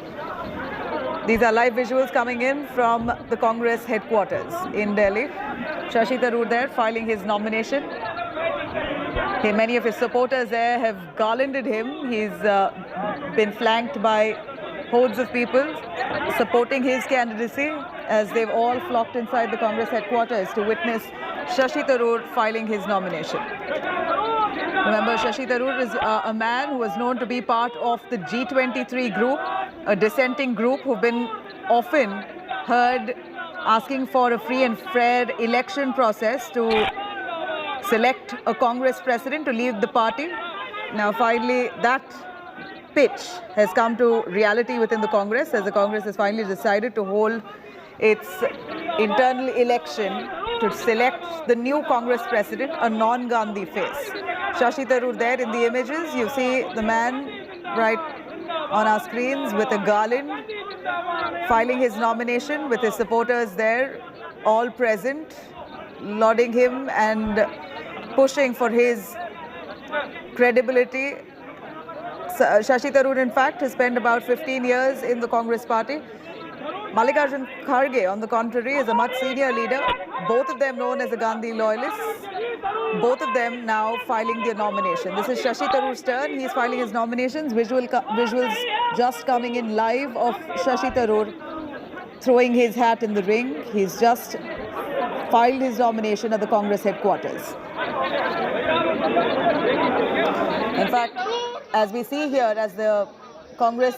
These are live visuals coming in from the Congress headquarters in Delhi. Shashi Tharoor there filing his nomination. Many of his supporters there have garlanded him. He's been flanked by hordes of people supporting his candidacy as they've all flocked inside the Congress headquarters to witness Shashi Tharoor filing his nomination. Remember, Shashi Tharoor is a man who was known to be part of the G23 group, a dissenting group who've been often heard asking for a free and fair election process to select a Congress president to lead the party. Now finally that pitch has come to reality within the Congress as the Congress has finally decided to hold its internal election to select the new Congress president, a non-Gandhi face. Shashi Tharoor there in the images. You see the man right on our screens with a garland filing his nomination with his supporters there all present, lauding him and pushing for his credibility. Shashi Tharoor, in fact, has spent about 15 years in the Congress party. Mallikarjun Kharge, on the contrary, is a much senior leader. Both of them known as the Gandhi loyalists. Both of them now filing their nomination. This is Shashi Tharoor's turn. He's filing his nominations. Visuals just coming in live of Shashi Tharoor throwing his hat in the ring. He's just filed his nomination at the Congress headquarters. In fact, as we see here, as the Congress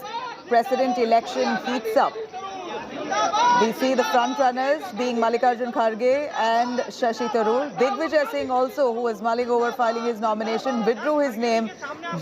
president election heats up, we see the front runners being Mallikarjun Kharge and Shashi Tharoor. Digvijaya Singh also, who was mulling over filing his nomination, withdrew his name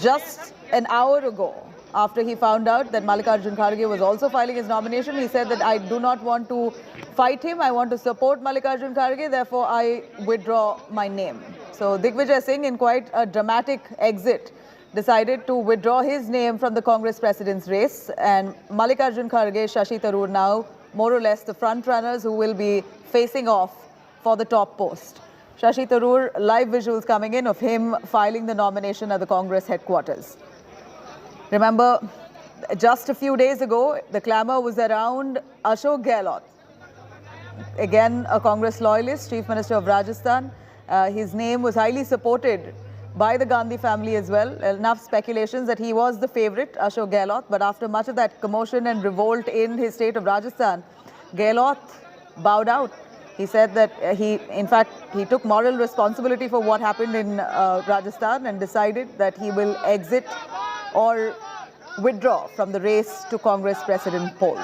just an hour ago after he found out that Mallikarjun Kharge was also filing his nomination. He said that I do not want to fight him, I want to support Mallikarjun Kharge, therefore I withdraw my name. So Digvijay Singh, in quite a dramatic exit, decided to withdraw his name from the Congress president's race, and Mallikarjun Kharge, Shashi Tharoor now more or less the front runners who will be facing off for the top post. Shashi Tharoor, live visuals coming in of him filing the nomination at the Congress headquarters. Remember, just a few days ago, the clamour was around Ashok Gehlot, again a Congress loyalist, Chief Minister of Rajasthan. His name was highly supported by the Gandhi family as well. Enough speculations that he was the favourite, Ashok Gehlot. But after much of that commotion and revolt in his state of Rajasthan, Gehlot bowed out. He said that he took moral responsibility for what happened in Rajasthan and decided that he will exit or withdraw from the race to Congress president polls.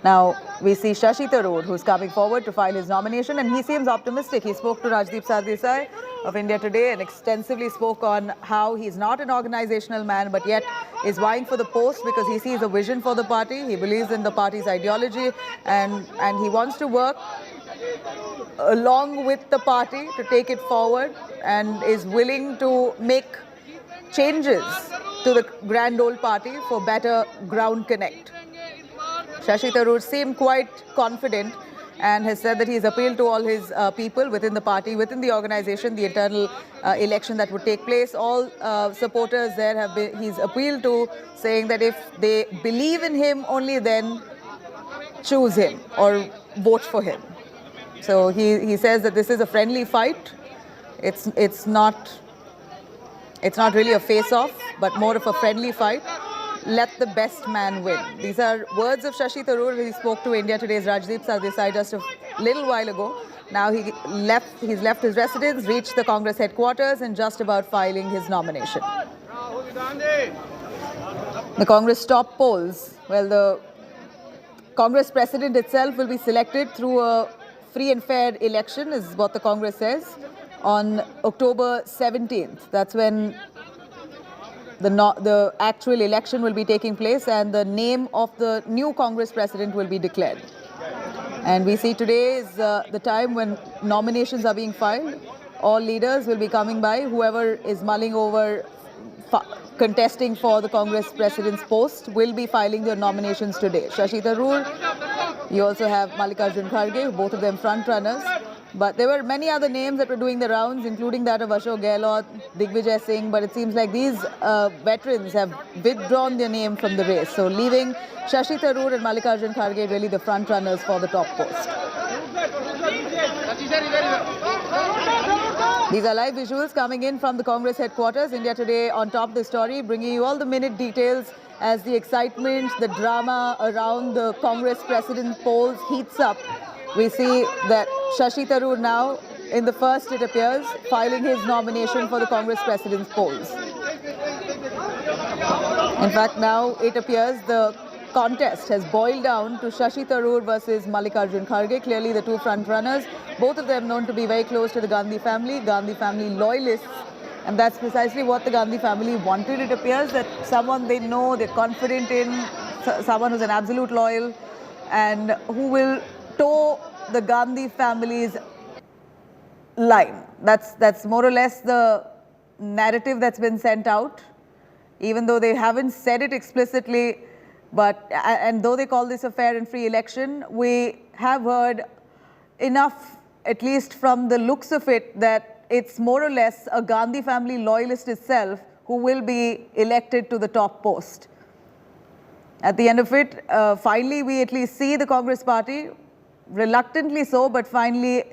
Now, we see Shashi Tharoor, who's coming forward to file his nomination, and he seems optimistic. He spoke to Rajdeep Sardesai of India Today and extensively spoke on how he's not an organizational man, but yet is vying for the post because he sees a vision for the party. He believes in the party's ideology, and he wants to work along with the party to take it forward and is willing to make changes to the grand old party for better ground connect. Shashi Tharoor seemed quite confident and has said that he's appealed to all his people within the party, within the organization, the internal election that would take place. All supporters there have been, he's appealed to, saying that if they believe in him, only then choose him or vote for him. So he says that this is a friendly fight. It's not really a face-off, but more of a friendly fight. Let the best man win. These are words of Shashi Tharoor. He spoke to India Today's Rajdeep Sardesai just a little while ago. Now he's left his residence, reached the Congress headquarters, and just about filing his nomination. The Congress top polls. Well, the Congress president itself will be selected through a free and fair election, is what the Congress says, on October 17th. That's when the actual election will be taking place and the name of the new Congress president will be declared. And we see today is the time when nominations are being filed. All leaders will be coming by. Whoever is mulling over contesting for the Congress president's post will be filing their nominations today. Shashi Tharoor, you also have Mallikarjun Kharge, both of them front runners. But there were many other names that were doing the rounds, including that of Ashok Gehlot, Digvijaya Singh. But it seems like these veterans have withdrawn their name from the race. So leaving Shashi Tharoor and Mallikarjun Kharge really the front runners for the top post. These are live visuals coming in from the Congress headquarters. India Today on top of the story, bringing you all the minute details as the excitement, the drama around the Congress president polls heats up. We see that Shashi Tharoor now, in the first it appears, filing his nomination for the Congress president's polls. In fact, now it appears the contest has boiled down to Shashi Tharoor versus Mallikarjun Kharge, clearly the two front runners, both of them known to be very close to the Gandhi family loyalists. And that's precisely what the Gandhi family wanted. It appears that someone they know, they're confident in, someone who's an absolute loyal and who will toe the Gandhi family's line. That's more or less the narrative that's been sent out, even though they haven't said it explicitly. But and though they call this a fair and free election, we have heard enough, at least from the looks of it, that it's more or less a Gandhi family loyalist itself who will be elected to the top post. At the end of it, finally, we at least see the Congress party, reluctantly so, but finally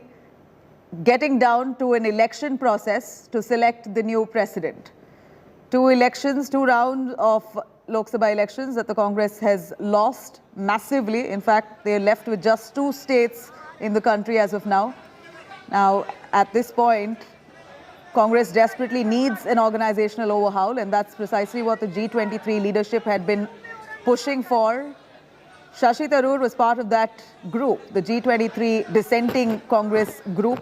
getting down to an election process to select the new president. Two rounds of Lok Sabha elections that the Congress has lost massively. In fact, they're left with just 2 states in the country as of now. Now, at this point, Congress desperately needs an organizational overhaul, and that's precisely what the G23 leadership had been pushing for. Shashi Tharoor was part of that group, the G23 dissenting Congress group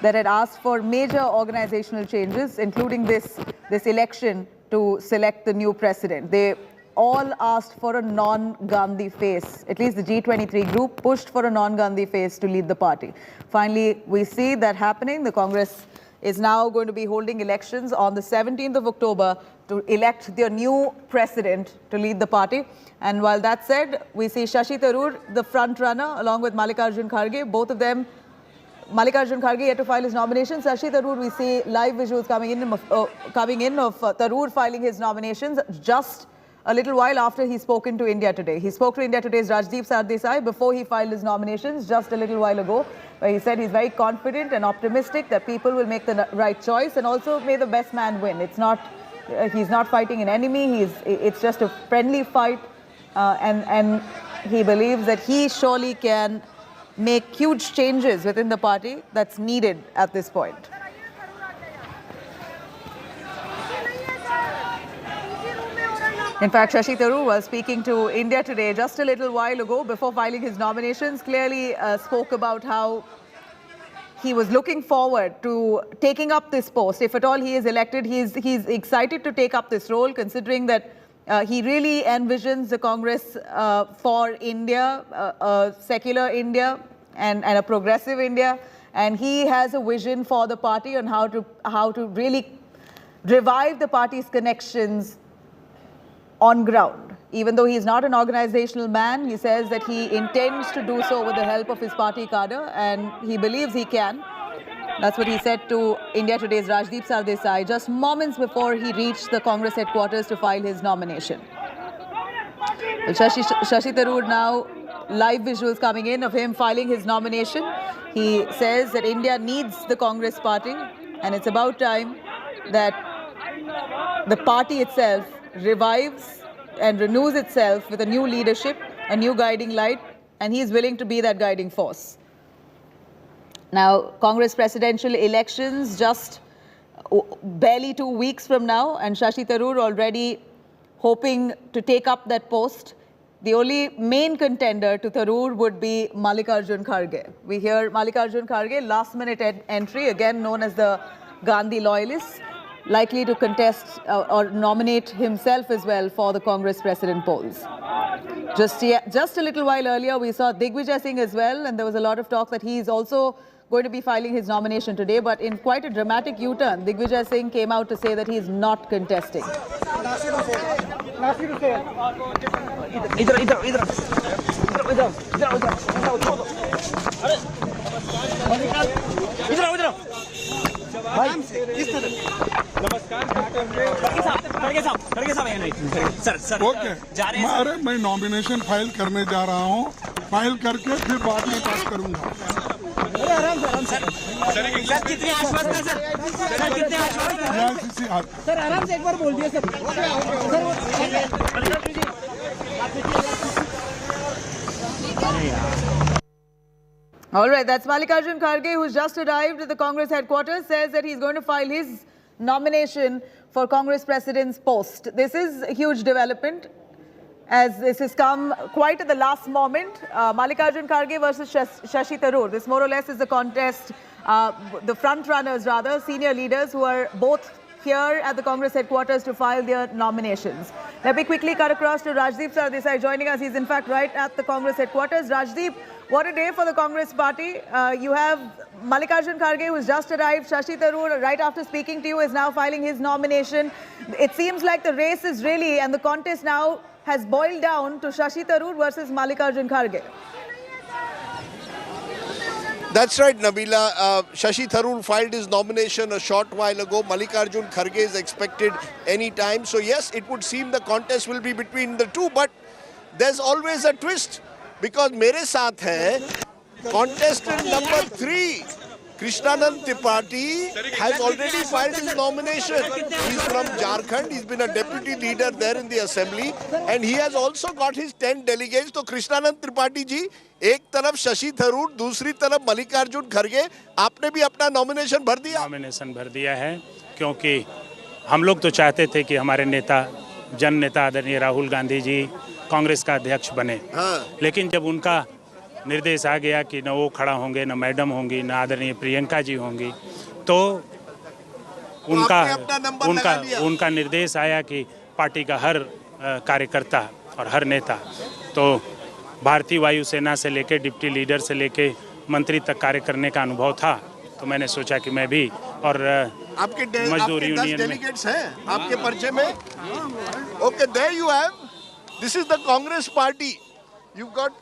that had asked for major organizational changes, including this election to select the new president. They all asked for a non-Gandhi face. At least the G23 group pushed for a non-Gandhi face to lead the party. Finally, we see that happening. The Congress is now going to be holding elections on the 17th of October to elect their new president to lead the party. And while that's said, we see Shashi Tharoor, the front runner, along with Mallikarjun Kharge, both of them. Mallikarjun Kharge yet to file his nomination. Shashi Tharoor, we see live visuals coming in of Tharoor filing his nominations just a little while after he's spoken to India Today. He spoke to India Today's Rajdeep Sardesai before he filed his nominations just a little while ago, where he said he's very confident and optimistic that people will make the right choice and also may the best man win. It's not, he's not fighting an enemy. It's just a friendly fight, and he believes that he surely can make huge changes within the party that's needed at this point. In fact, Shashi Tharoor was speaking to India Today just a little while ago before filing his nominations, clearly spoke about how he was looking forward to taking up this post. If at all he is elected, he's excited to take up this role, considering that he really envisions the Congress for India, a secular India and a progressive India. And he has a vision for the party on how to really revive the party's connections on ground. Even though he is not an organizational man, he says that he intends to do so with the help of his party cadre, and he believes he can. That's what he said to India Today's Rajdeep Sardesai just moments before he reached the Congress headquarters to file his nomination. Well, Shashi Tharoor now, live visuals coming in of him filing his nomination. He says that India needs the Congress party, and it's about time that the party itself revives and renews itself with a new leadership, a new guiding light, and he is willing to be that guiding force. Now, Congress presidential elections just barely 2 weeks from now, and Shashi Tharoor already hoping to take up that post. The only main contender to Tharoor would be Mallikarjun Kharge. We hear Mallikarjun Kharge, last-minute entry, again known as the Gandhi loyalist, likely to contest or nominate himself as well for the Congress president polls. Just a little while earlier, we saw Digvijaya Singh as well, and there was a lot of talk that he is also going to be filing his nomination today, but in quite a dramatic U-turn, Digvijay Singh came out to say that he is not contesting. अरे मैं nomination file करने जा रहा हूँ, file करके फिर बाद में बात करूँगा। सर कितने आश्वस्त हैं सर कितने आश्वस्त हैं सर आराम से एक बार बोल दिए sir All right, that's Mallikarjun Kharge, who's just arrived at the Congress headquarters, says that he's going to file his nomination for Congress president's post. This is a huge development, as this has come quite at the last moment. Mallikarjun Kharge versus Shashi Tharoor. This more or less is the contest. The front runners, rather, senior leaders who are both here at the Congress headquarters to file their nominations. Let me quickly cut across to Rajdeep Sardesai joining us. He's in fact right at the Congress headquarters. Rajdeep, what a day for the Congress party. You have Mallikarjun Kharge, who's just arrived. Shashi Tharoor, right after speaking to you, is now filing his nomination. It seems like the race is really, and the contest now has boiled down to Shashi Tharoor versus Mallikarjun Kharge. That's right, Nabila. Shashi Tharoor filed his nomination a short while ago. Mallikarjun Kharge is expected any time. So yes, it would seem the contest will be between the two, but there's always a twist. Because mere saath hai contestant number 3, Krishnanand Tripathi, has already filed his nomination. He's from Jharkhand. He's been a deputy leader there in the assembly, and he has also got his 10 delegates. So Krishnanand Tripathi ji, एक तरफ शशि थरूर, दूसरी तरफ मल्लिकार्जुन खड़गे, आपने भी अपना nomination भर दिया? नॉमिनेशन भर दिया है, क्योंकि हम लोग तो चाहते थे कि हमारे नेता, जन नेता आदरणीय राहुल गांधी जी कांग्रेस का अध्यक्ष बने। लेकिन जब उनका निर्देश आ गया कि न वो खड़ा होंगे, न मैडम होंगी, न आदरणीय प्रियंका जी होंगी, तो उनका निर्देश आया कि पार्टी का हर कार्यकर्ता और हर नेता, तो भारतीय वायुसेना से लेके डिप्टी लीडर से लेके मंत्री तक कार्य करने का अनुभव था, तो मैंने सोचा कि मैं भी और आपके मजदूर यूनियन में डेलीगेट्स हैं आपके पर्चे में। Okay, there you have, this is the Congress party. You got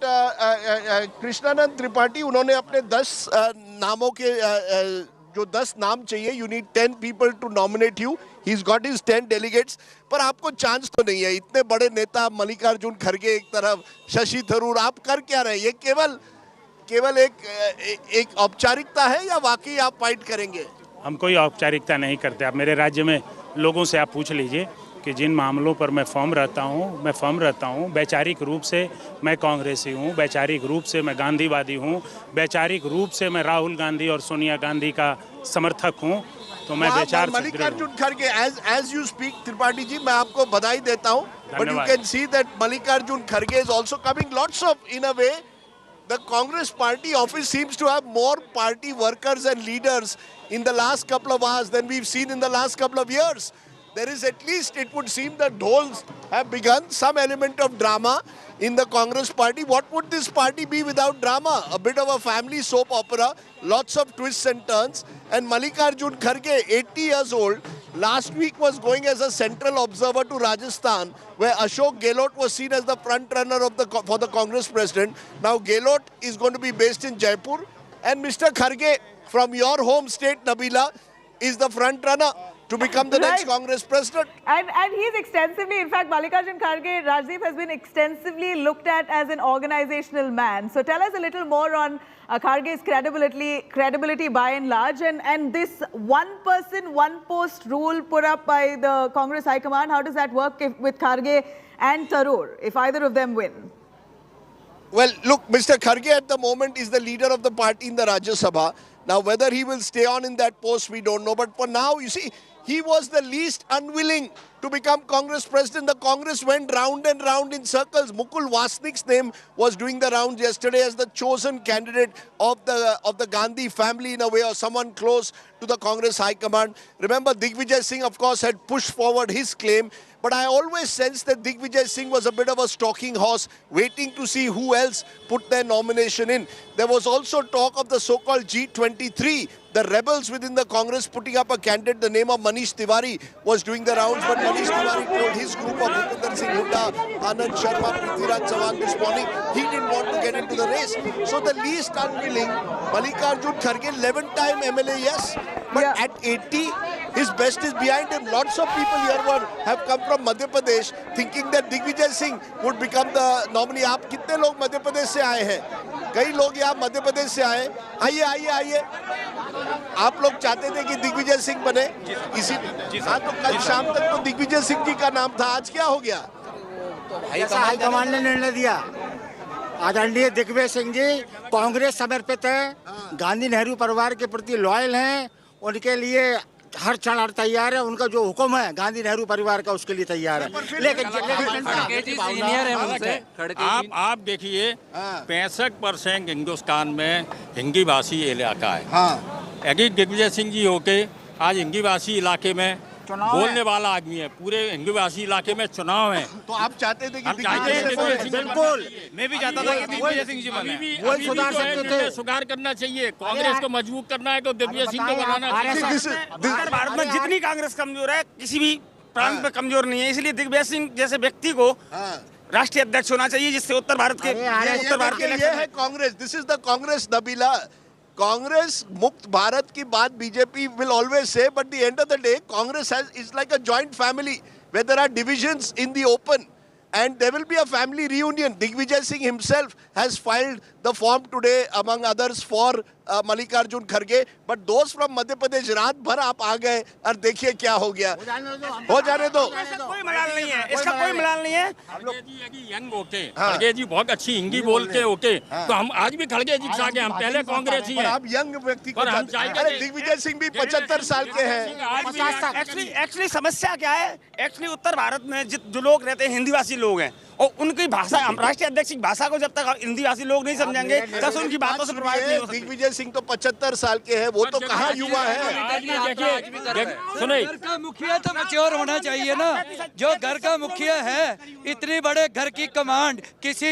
Krishnanand Tripathi, उन्होंने अपने 10 नामों के जो 10 नाम चाहिए, you need 10 people to nominate you. He is got his 10 delegates, पर आपको चांस तो नहीं है। इतने बड़े नेता मल्लिकार्जुन खड़गे एक तरफ, शशि थरूर, आप कर क्या रहे हैं? ये केवल एक औपचारिकता है या वाकई आप फाइट करेंगे? हम कोई औपचारिकता नहीं करते। आप मेरे राज्य में लोगों से आप पूछ लीजिए कि जिन मामलों पर मैं फॉर्म रहता हूँ, वैचारिक रूप से मैं कांग्रेसी हूँ, वैचारिक रूप से मैं गांधीवादी हूँ, वैचारिक रूप से मैं राहुल गांधी और सोनिया गांधी का समर्थक हूँ, तो मैं विचार से मल्लिकार्जुन खड़गे, as you speak, Tripathi ji, मैं आपको बधाई देता हूँ, but you can see that Mallikarjun Kharge is also coming. Lots of, in a way, the Congress party office seems to have more party workers and leaders in the last couple of hours than we've seen in the last couple of years. There is, at least it would seem, the dhols have begun, some element of drama in the Congress party. What would this party be without drama? A bit of a family soap opera, lots of twists and turns. And Mallikarjun Kharge, 80 years old, last week was going as a central observer to Rajasthan, where Ashok Gehlot was seen as the front runner for the Congress president. Now Gehlot is going to be based in Jaipur, and Mr. Kharge from your home state, Nabila, is the front runner to become the next Congress president. And he's extensively, in fact, Mallikarjun Kharge, Rajdeep, has been extensively looked at as an organizational man. So tell us a little more on Kharge's credibility by and large, and this one person, one post rule put up by the Congress High Command. How does that work with Kharge and Tharoor, if either of them win? Well, look, Mr. Kharge at the moment is the leader of the party in the Rajya Sabha. Now, whether he will stay on in that post, we don't know. But for now, you see, he was the least unwilling to become Congress president. The Congress went round and round in circles. Mukul Wasnik's name was doing the rounds yesterday as the chosen candidate of the Gandhi family in a way, or someone close to the Congress High Command. Remember, Digvijaya Singh, of course, had pushed forward his claim. But I always sensed that Digvijay Singh was a bit of a stalking horse, waiting to see who else put their nomination in. There was also talk of the so-called G23, the rebels within the Congress putting up a candidate. The name of Manish Tiwari was doing the rounds, but Manish Tiwari told his group of Bhupinder Singh Hooda, Anand Sharma, Prithviraj Chavan this morning, he didn't want to get into the race. So the least unwilling, Mallikarjun Kharge, 11-time MLA, yes, but at 80, his best is behind him. Lots of people here have come from Madhya Pradesh thinking that Digvijay Singh would become the nominee. आप कितने लोग मध्य प्रदेश से आए हैं? कई लोग यहाँ मध्य प्रदेश से आए। आइए। आप लोग चाहते थे कि दिग्विजय सिंह बने, इसी हाँ, तो कल शाम तक तो दिग्विजय सिंह जी का नाम था, आज क्या हो गया? हाईकमान ने निर्णय दिया। आदरणीय दिग्विजय सिंह जी कांग्रेस समर्पित है, गांधी नेहरू परिवार के प्रति लॉयल हैं, उनके लिए हर क्षण तैयार है, उनका जो हुक्म है गांधी नेहरू परिवार का उसके लिए तैयार है। लेकिन सीनियर है उनसे। आप देखिए 65% हिंदुस्तान में हिंदी भाषी इलाका है। यदि दिग्विजय सिंह जी होके आज हिंदी भाषी इलाके में बोलने वाला आदमी है, पूरे हिंदी भाषी इलाके में चुनाव है, तो आप चाहते थे कि बिल्कुल मैं भी चाहता था कि दिग्विजय सिंह जी बने। सुधार करना चाहिए, कांग्रेस को मजबूत करना है तो दिग्विजय सिंह को बनाना चाहिए। उत्तर भारत में जितनी कांग्रेस कमजोर है, किसी भी प्रांत में कमजोर नहीं है, इसलिए दिग्विजय सिंह जैसे व्यक्ति को राष्ट्रीय अध्यक्ष होना चाहिए, जिससे उत्तर भारत के ये है Congress. This is the Congress, Nabila. Congress, Mukt Bharat ki baat BJP will always say, but at the end of the day, Congress is like a joint family where there are divisions in the open, and there will be a family reunion. Digvijay Singh himself has filed the form today, among others, for Mallikarjun Kharge, but those from Madhya Pradesh, रात भर आप आ गए और देखिए क्या हो गया। हो जाने दो। कोई मलाल नहीं है, इसका कोई मलाल नहीं है। यंग होके खड़गे जी बहुत अच्छी हिंदी बोलते होके, तो हम आज भी खड़गे जी के साथ हैं, हम पहले कांग्रेस ही हैं। आप यंग व्यक्ति को अरे दिग्विजय सिंह भी 75 साल के हैं। एक्चुअली समस्या क्या है? एक्चुअली उत्तर भारत में जो लोग रहते हैं हिंदी भाषी लोग हैं, और उनकी भाषा, हम राष्ट्रीय अध्यक्ष की भाषा को जब तक हिंदी भाषी लोग नहीं समझेंगे तब से उनकी बातों से प्रभावित नहीं हो सकते। दिग्विजय सिंह तो 75 साल के हैं, वो तो कहाँ युवा है। सुनिए, घर का मुखिया तो मैच्योर होना चाहिए ना। जो घर का मुखिया है, इतनी बड़े घर की कमांड किसी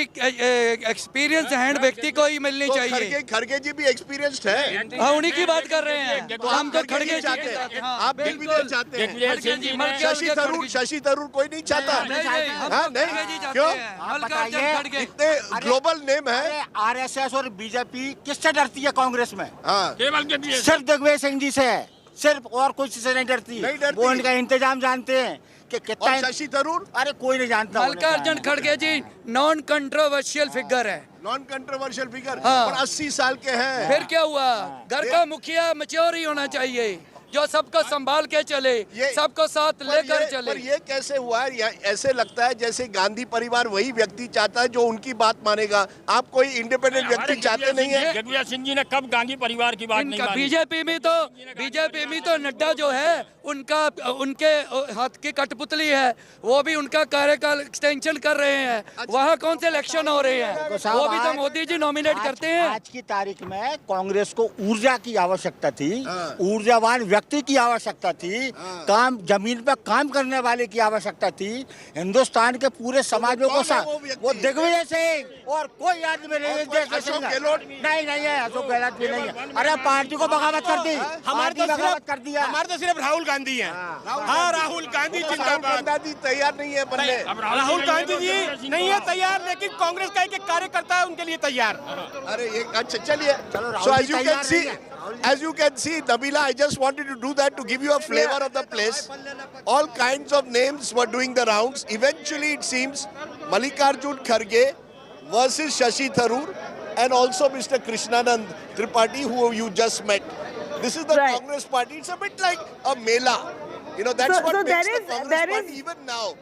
एक्सपीरियंस हैंड व्यक्ति को ही मिलनी चाहिए। खड़गे जी भी एक्सपीरियंस्ड है। हाँ, उन्हीं की बात कर रहे हैं। हम तो खड़गे चाहते हैं, आप दिग्विजय चाहते हैं। शशि थरूर कोई नहीं चाहता। नहीं, क्यों? इतने ग्लोबल नेम है। आरएसएस और बीजेपी किससे डरती है कांग्रेस में? केवल सिर्फ दिग्विजय सिंह जी से है, सिर्फ, और कुछ से नहीं डरती। वो उनका इंतजाम जानते हैं कि कितना। शशि थरूर अरे कोई नहीं जानता। मल्लिकार्जुन खड़गे जी नॉन कंट्रोवर्शियल फिगर है। नॉन कंट्रोवर्शियल फिगर, और 80 साल के हैं। फिर क्या हुआ? घर का मुखिया मैच्योर ही होना चाहिए, जो सबको संभाल के चले, सबको साथ लेकर चले। पर ये कैसे हुआ है? ऐसे लगता है जैसे गांधी परिवार वही व्यक्ति चाहता है जो उनकी बात मानेगा। आप कोई इंडिपेंडेंट व्यक्ति चाहते नहीं है? दिग्विजय सिंह जी ने कब गांधी परिवार की बात नहीं मानी? बीजेपी में तो नड्डा जो है उनके हाथ की कठपुतली है, वो भी उनका कार्यकाल एक्सटेंशन कर रहे हैं। वहाँ कौन से इलेक्शन हो रहे हैं? वो भी तो मोदी जी नॉमिनेट करते हैं। आज की तारीख में कांग्रेस को ऊर्जा की आवश्यकता थी, ऊर्जावान व्यक्ति की आवश्यकता थी, काम जमीन पर काम करने वाले की आवश्यकता थी। हिंदुस्तान के पूरे समाजों को वो दिग्विजय सिंह और कोई आदमी नहीं। अशोक गहलोत नहीं है, अशोक गहलोत भी नहीं है। अरे पार्टी को बगावत कर दी, हमारे तो सिर्फ राहुल गांधी हैं। हाँ, राहुल गांधी जिंदाबाद। गांधी तैयार नहीं है बनने। राहुल गांधी जी नहीं है तैयार, लेकिन कांग्रेस का एक कार्यकर्ता है उनके लिए तैयार। अरे ये अच्छा चलिए। So as you can see, Nabila, I just wanted to do that to give you a flavor of the place. All kinds of names were doing the rounds. Eventually, it seems Mallikarjun Kharge versus Shashi Tharoor and also Mr. Krishnanand Tripathi, who you just met. This is the Congress party. It's a bit like a mela. You know, that's what makes the Congress party even now.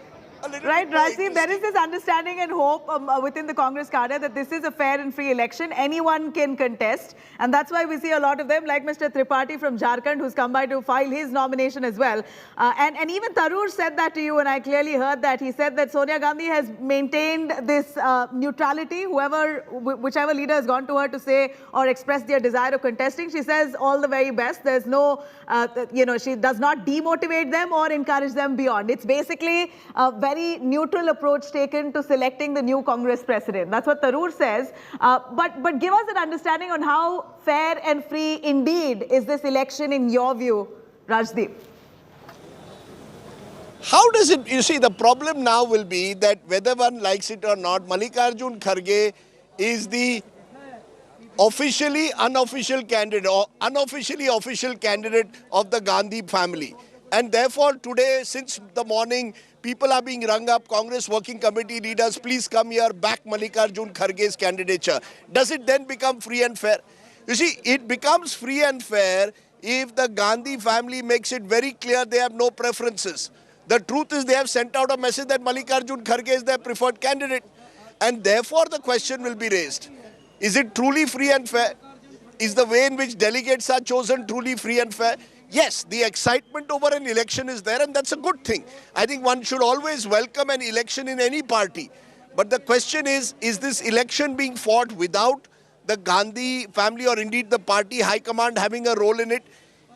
Right, Rajdeep, there is this understanding and hope within the Congress cadre that this is a fair and free election. Anyone can contest. And that's why we see a lot of them, like Mr. Tripathi from Jharkhand, who's come by to file his nomination as well. And even Tharoor said that to you, and I clearly heard that. He said that Sonia Gandhi has maintained this neutrality. Whichever leader has gone to her to say or express their desire of contesting, she says all the very best. There's no, she does not demotivate them or encourage them beyond. It's basically very neutral approach taken to selecting the new Congress president. That's what Tharoor says. But give us an understanding on how fair and free indeed is this election in your view, Rajdeep? How does it, you see, the problem now will be that whether one likes it or not, Mallikarjun Kharge is the officially unofficial candidate or unofficially official candidate of the Gandhi family. And therefore today, since the morning, people are being rung up, Congress working committee leaders, please come here, back Mallikarjun Kharge's candidature. Does it then become free and fair? You see, it becomes free and fair if the Gandhi family makes it very clear they have no preferences. The truth is they have sent out a message that Mallikarjun Kharge is their preferred candidate. And therefore the question will be raised. Is it truly free and fair? Is the way in which delegates are chosen truly free and fair? Yes, the excitement over an election is there, and that's a good thing. I think one should always welcome an election in any party. But the question is this election being fought without the Gandhi family or indeed the party high command having a role in it?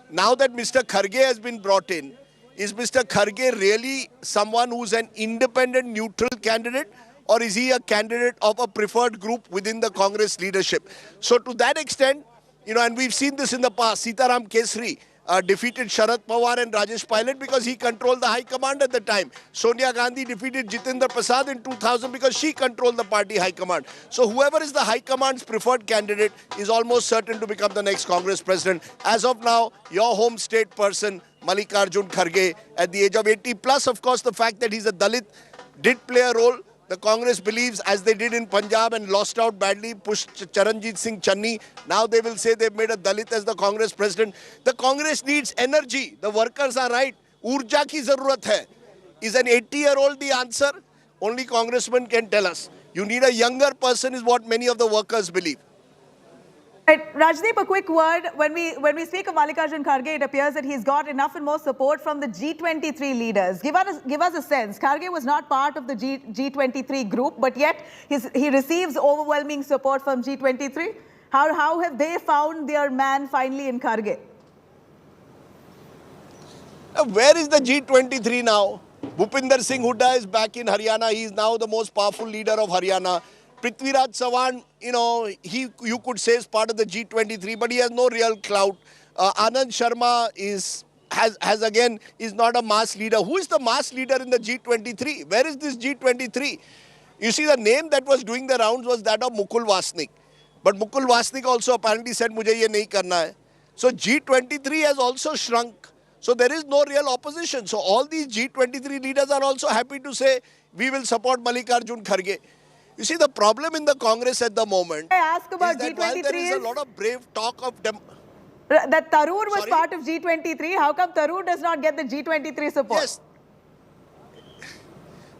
Now that Mr. Kharge has been brought in, is Mr. Kharge really someone who's an independent, neutral candidate? Or is he a candidate of a preferred group within the Congress leadership? So to that extent, and we've seen this in the past, Sitaram Kesri defeated Sharad Pawar and Rajesh Pilot because he controlled the high command at the time. Sonia Gandhi defeated Jitendra Prasad in 2000 because she controlled the party high command. So whoever is the high command's preferred candidate is almost certain to become the next Congress president. As of now, your home state person, Mallikarjun Kharge, at the age of 80, plus of course the fact that he's a Dalit, did play a role. The Congress believes, as they did in Punjab and lost out badly, pushed Charanjit Singh Channi. Now they will say they've made a Dalit as the Congress president. The Congress needs energy. The workers are right. Urja ki zarurat hai. Is an 80-year-old the answer? Only congressman can tell us. You need a younger person is what many of the workers believe. Right. Rajdeep, a quick word. When we speak of Mallikarjun Kharge, it appears that he's got enough and more support from the G23 leaders. Give us a sense. Kharge was not part of the G23 group, but yet he receives overwhelming support from G23. How have they found their man finally in Kharge? Where is the G23 now? Bhupinder Singh Hooda is back in Haryana. He is now the most powerful leader of Haryana. Prithviraj Chavan, you could say is part of the G23, but he has no real clout. Anand Sharma is not a mass leader. Who is the mass leader in the G23? Where is this G23? You see, the name that was doing the rounds was that of Mukul Vasnik. But Mukul Vasnik also apparently said, "Mujhe ye nahi karna hai." So G23 has also shrunk. So there is no real opposition. So all these G23 leaders are also happy to say, we will support Mallikarjun Kharge. You see, the problem in the Congress at the moment I ask about is that G23 while there is a lot of brave talk of that Tharoor was part of G23, how come Tharoor does not get the G23 support? Yes.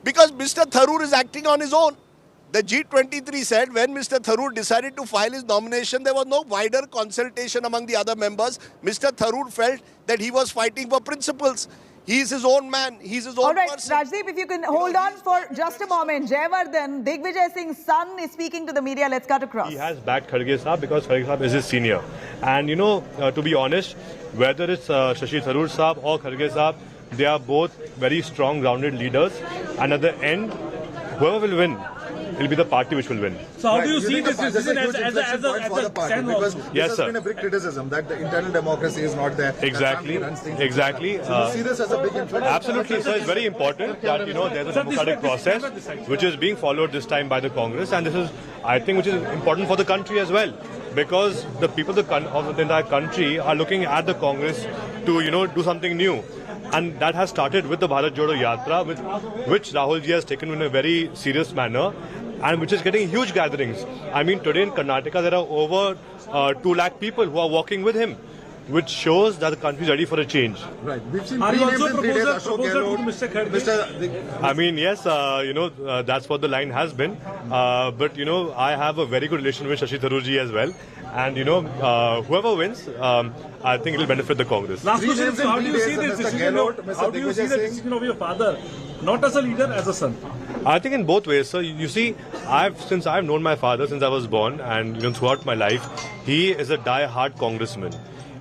Because Mr. Tharoor is acting on his own. The G23 said when Mr. Tharoor decided to file his nomination, there was no wider consultation among the other members. Mr. Tharoor felt that he was fighting for principles. He is his own man. He's his own person. All right, Rajdeep, if you can hold on for just a moment. Jayavardhan, Digvijay Singh's son is speaking to the media. Let's cut across. He has backed Kharge Saab because Kharge Saab is his senior. And to be honest, whether it's Shashi Tharoor Saab or Kharge Saab, they are both very strong, grounded leaders. And at the end, whoever will win it'll be the party which will win. So how do you see this decision as a stand because Yes, this has sir. been a big criticism that the internal democracy is not there. Exactly. Exactly. So you see this as a big influence? Absolutely, sir. It's very important that there's a democratic process which is being followed this time by the Congress, and this is, I think, which is important for the country as well, because the people of the entire country are looking at the Congress to do something new. And that has started with the Bharat Jodo Yatra, which Rahulji has taken in a very serious manner, and which is getting huge gatherings. I mean, today in Karnataka, there are over 2 lakh people who are walking with him, which shows that the country is ready for a change. Right. We've seen 3 names in 3 days. Ashok Gehlot, Mr. Kharge. I mean, yes, that's what the line has been. But, I have a very good relation with Shashi Tharoorji as well. And, whoever wins, I think it will benefit the Congress. Last question, so how do you see this decision? How do you see the decision of your father? Not as a leader, as a son. I think in both ways, sir. You see, since I've known my father since I was born, and throughout my life, he is a die-hard congressman.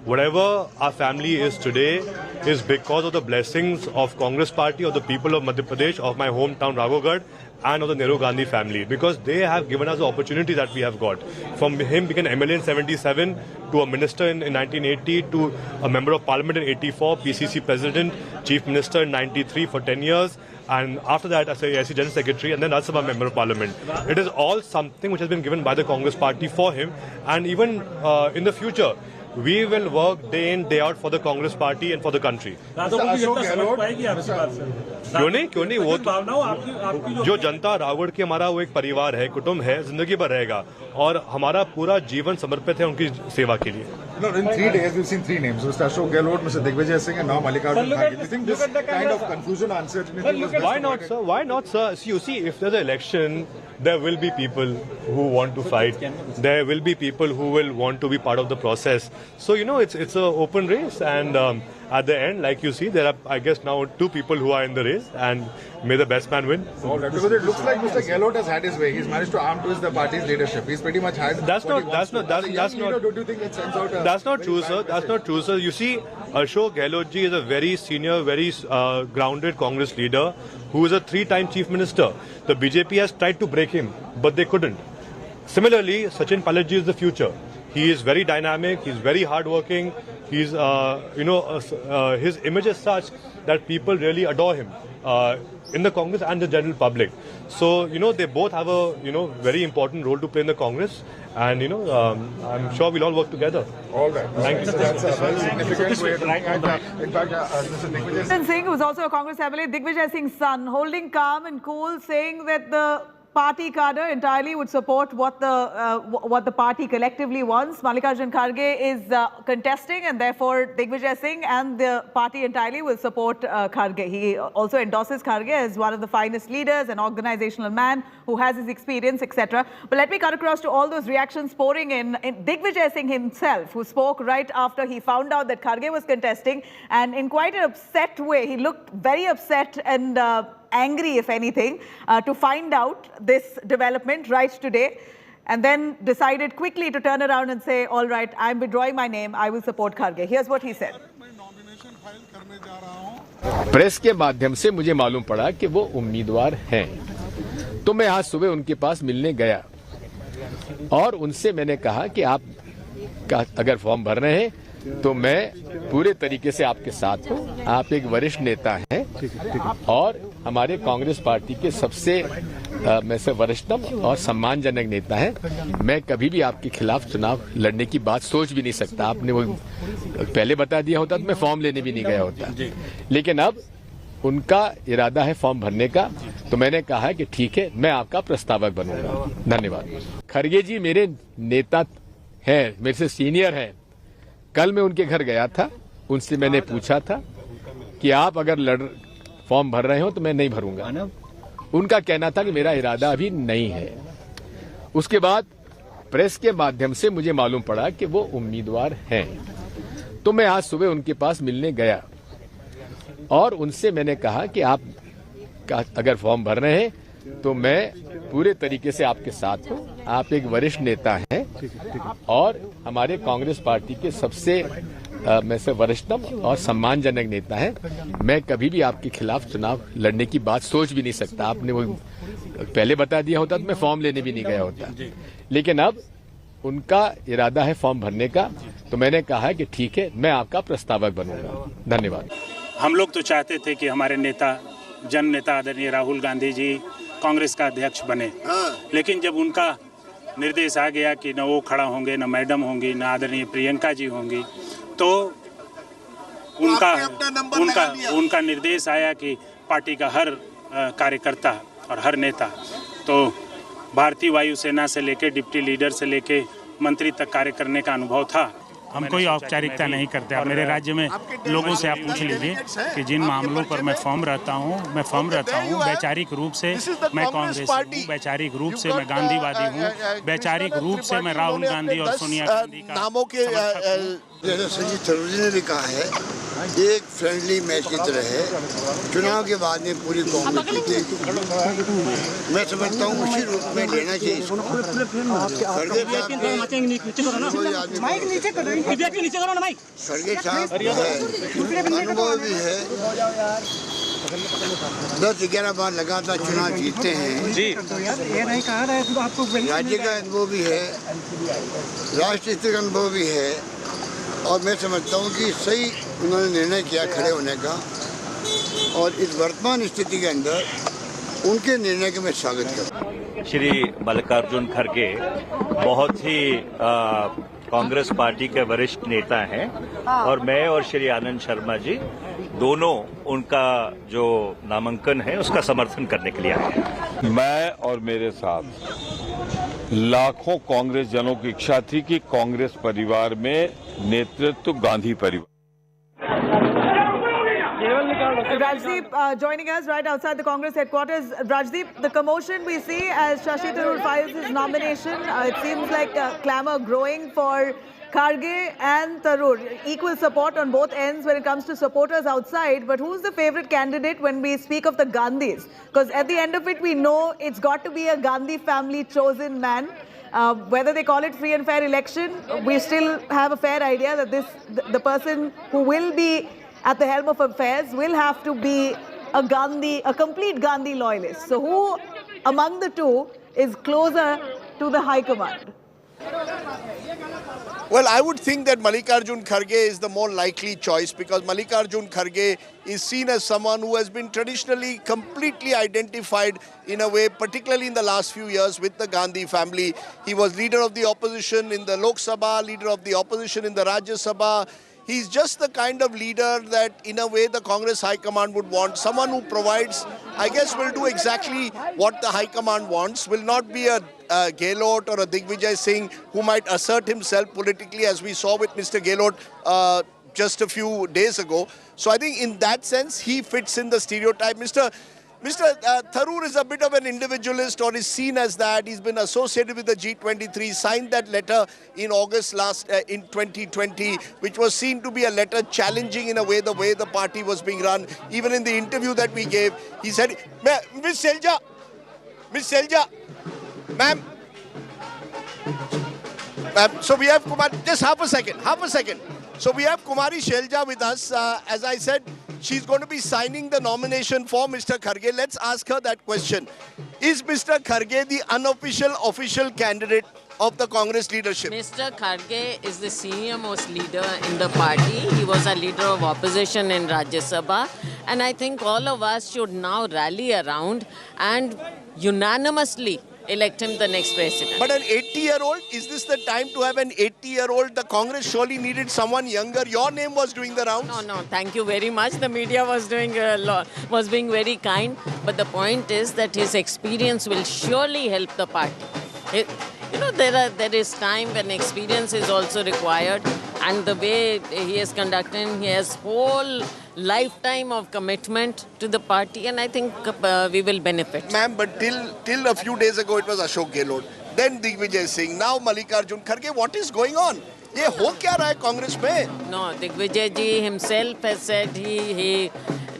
Whatever our family is today is because of the blessings of Congress party, of the people of Madhya Pradesh, of my hometown Raghugarh, and of the Nehru Gandhi family, because they have given us the opportunity that we have got. From him being an MLA in 77, to a minister in 1980, to a member of parliament in 84, PCC president, chief minister in 93 for 10 years, and after that as a general secretary, and then Rajya Sabha member of parliament. It is all something which has been given by the Congress party for him, and even in the future, we will work day in, day out for the Congress party and for the country. क्यों नहीं वो जो जनता रावण की हमारा वो एक परिवार है, कुटुंब है, जिंदगी भर रहेगा, और हमारा पूरा जीवन समर्पित है उनकी सेवा के लिए. No, in 3 days we've seen 3 names: Mr. Ashok Gehlot, Mr. Digvijaya Singh, and now Mallikarjun Kharge. Do you think this kind of confusion, uncertainty was best Why not, sir? Why not, sir? You see, if there's an election, there will be people who want to fight. There will be people who will want to be part of the process. So, it's an open race, and at the end, like you see, there are, I guess, now 2 people who are in the race, and may the best man win. All right, because it looks like Mr. Gehlot has had his way. He's managed to arm twist the party's leadership. He's pretty much had. That's not true, sir. That's not true, sir. You see, Ashok Gehlot ji is a very senior, very grounded Congress leader who is a 3-time chief minister. The BJP has tried to break him, but they couldn't. Similarly, Sachin Pilot ji is the future. He is very dynamic. He's very hardworking. He's, his image is such that people really adore him in the Congress and the general public. So, they both have a, very important role to play in the Congress. And, I'm sure we'll all work together. All right. Thank you. That's a very significant way. In fact, Mr. Digvijay Sachin Singh, who's also a Congress MLA, Digvijay Singh's son, holding calm and cool, saying that the party cadre entirely would support what the party collectively wants. Mallikarjun Kharge is contesting, and therefore Digvijay Singh and the party entirely will support Kharge. He also endorses Kharge as one of the finest leaders, an organizational man who has his experience, etc. But let me cut across to all those reactions pouring in. Digvijay Singh himself, who spoke right after he found out that Kharge was contesting, and in quite an upset way, he looked very upset and angry, if anything, to find out this development right today, and then decided quickly to turn around and say, all right, I'm withdrawing my name, I will support Kharge. Here's what he said. Press के माध्यम से मुझे मालूम पड़ा कि वो उम्मीदवार हैं, तो मैं आज सुबह उनके पास मिलने गया और उनसे मैंने कहा कि आप अगर फॉर्म भर रहे हैं तो मैं पूरे तरीके से आपके साथ हूं। आप एक वरिष्ठ नेता हैं और हमारे कांग्रेस पार्टी के सबसे में से वरिष्ठतम और सम्मानजनक नेता हैं। मैं कभी भी आपके खिलाफ चुनाव लड़ने की बात सोच भी नहीं सकता। आपने वो पहले बता दिया होता तो मैं फॉर्म लेने भी नहीं गया होता, लेकिन अब उनका इरादा है फॉर्म भरने का, तो मैंने कहा कि ठीक है, मैं आपका प्रस्तावक बनूंगा। धन्यवाद। खरगे जी मेरे नेता हैं, मेरे से सीनियर हैं। कल मैं उनके घर गया था, उनसे मैंने पूछा था कि आप अगर फॉर्म भर रहे हो तो मैं नहीं भरूंगा। उनका कहना था कि मेरा इरादा अभी नहीं है। उसके बाद प्रेस के माध्यम से मुझे मालूम पड़ा कि वो उम्मीदवार हैं, तो मैं आज सुबह उनके पास मिलने गया और उनसे मैंने कहा कि आप अगर फॉर्म भर रहे हैं तो मैं पूरे तरीके से आपके साथ हूं। आप एक वरिष्ठ नेता हैं और हमारे कांग्रेस पार्टी के सबसे में से वरिष्ठतम और सम्मानजनक नेता हैं। मैं कभी भी आपके खिलाफ चुनाव लड़ने की बात सोच भी नहीं सकता। आपने वो पहले बता दिया होता तो मैं फॉर्म लेने भी नहीं गया होता, लेकिन अब उनका इरादा है फॉर्म भरने का, तो मैंने कहा है कि ठीक है, मैं आपका प्रस्तावक बनूंगा। धन्यवाद। हम लोग तो चाहते थे कि हमारे नेता, जन नेता आदरणीय राहुल गांधी जी कांग्रेस का अध्यक्ष बने, लेकिन जब उनका निर्देश आ गया कि न वो खड़ा होंगे, न मैडम होंगी, न आदरणीय प्रियंका जी होंगी, तो उनका निर्देश आया कि पार्टी का हर कार्यकर्ता और हर नेता, तो भारतीय वायुसेना से लेकर डिप्टी लीडर से लेकर मंत्री तक कार्य करने का अनुभव था। हम कोई औपचारिकता नहीं करते। आप मेरे राज्य में लोगों से आप पूछ लीजिए कि जिन मामलों पर मैं फॉर्म रहता हूँ, वैचारिक रूप से मैं कांग्रेस हूँ, वैचारिक रूप से मैं गांधीवादी हूँ, वैचारिक रूप से मैं राहुल गांधी और सोनिया गांधी का नामों के जैसा सचिन थरूर जी ने भी कहा है, एक फ्रेंडली मैच की तरह है। चुनाव के बाद में पूरी कांग्रेस, मैं समझता हूँ उसी रूप में लेना चाहिए इसको। खड़गे साहब अनुभव भी है, 10-11 बार लगातार चुनाव जीतते हैं जी। राज्य का अनुभव भी है, राष्ट्रीय स्तर का अनुभव भी है, और मैं समझता हूँ कि सही उन्होंने निर्णय किया खड़े होने का, और इस वर्तमान स्थिति के अंदर उनके निर्णय का मैं स्वागत करता हूँ। श्री मल्लिकार्जुन खड़गे बहुत ही कांग्रेस पार्टी के वरिष्ठ नेता हैं, और मैं और श्री आनंद शर्मा जी दोनों उनका जो नामांकन है उसका समर्थन करने के लिए आए हैं। मैं और मेरे साथ लाखों कांग्रेस जनों की इच्छा थी कि कांग्रेस परिवार में नेतृत्व गांधी परिवार। Rajdeep joining us right outside the Congress headquarters. Rajdeep, the commotion we see as Shashi Tharoor files his nomination, it seems like clamour growing for Kharge and Tharoor. Equal support on both ends when it comes to supporters outside. But who's the favourite candidate when we speak of the Gandhis? Because at the end of it, we know it's got to be a Gandhi family chosen man. Whether they call it free and fair election, we still have a fair idea that the person who will be at the helm of affairs will have to be a complete Gandhi loyalist. So who among the two is closer to the high command? Well, I would think that Mallikarjun Kharge is the more likely choice, because Mallikarjun Kharge is seen as someone who has been traditionally completely identified in a way, particularly in the last few years, with the Gandhi family. He was leader of the opposition in the Lok Sabha, leader of the opposition in the Rajya Sabha. He's just the kind of leader that, in a way, the Congress High Command would want. Someone who provides, I guess, will do exactly what the High Command wants. Will not be a Gehlot or a Digvijay Singh who might assert himself politically, as we saw with Mr. Gehlot just a few days ago. So I think in that sense, he fits in the stereotype. Mr. Tharoor is a bit of an individualist, or is seen as that. He's been associated with the G23, signed that letter in August in 2020, which was seen to be a letter challenging in a way the party was being run. Even in the interview that we gave, he said, Miss Selja, ma'am. So we have Kumari, just half a second. So we have Kumari Shelja with us. As I said, she's going to be signing the nomination for Mr. Kharge. Let's ask her that question. Is Mr. Kharge the unofficial official candidate of the Congress leadership? Mr. Kharge is the senior most leader in the party. He was a leader of opposition in Rajya Sabha. And I think all of us should now rally around and unanimously elect him the next president. But an 80-year-old, is this the time to have an 80-year-old? The Congress surely needed someone younger. Your name was doing the rounds. No, thank you very much. The media was doing was being very kind. But the point is that his experience will surely help the party. There is time when experience is also required, and the way he is conducting, he has whole lifetime of commitment to the party, and I think we will benefit. Ma'am, but till a few days ago it was Ashok Gehlot, then Digvijay Singh, now Mallikarjun Kharge. What is going on? ये हो क्या रहा है कांग्रेस में? No, Digvijay ji himself has said he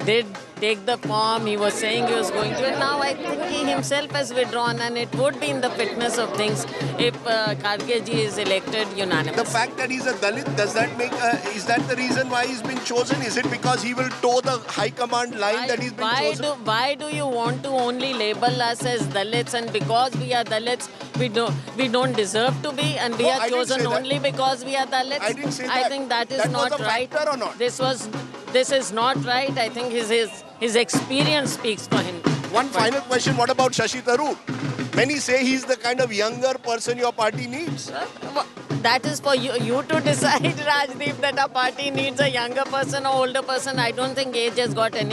did take the form. He was saying he was going to, and now I think he himself has withdrawn, and it would be in the fitness of things if Kharge ji is elected unanimously. The fact that he's a Dalit, does that make, is that the reason why he's been chosen? Is it because he will toe the high command line that he's been chosen? Why do you want to only label us as Dalits, and because we are Dalits, we don't deserve to be, and we are chosen only because we are Dalits? I didn't say that. I think that is not right. Factor or not? This is not right. I think his experience speaks for him. One final question, what about Shashi Tharoor? Many say he's the kind of younger person your party needs. That is for you to decide, Rajdeep, that our party needs a younger person or older person. I don't think age has got anything.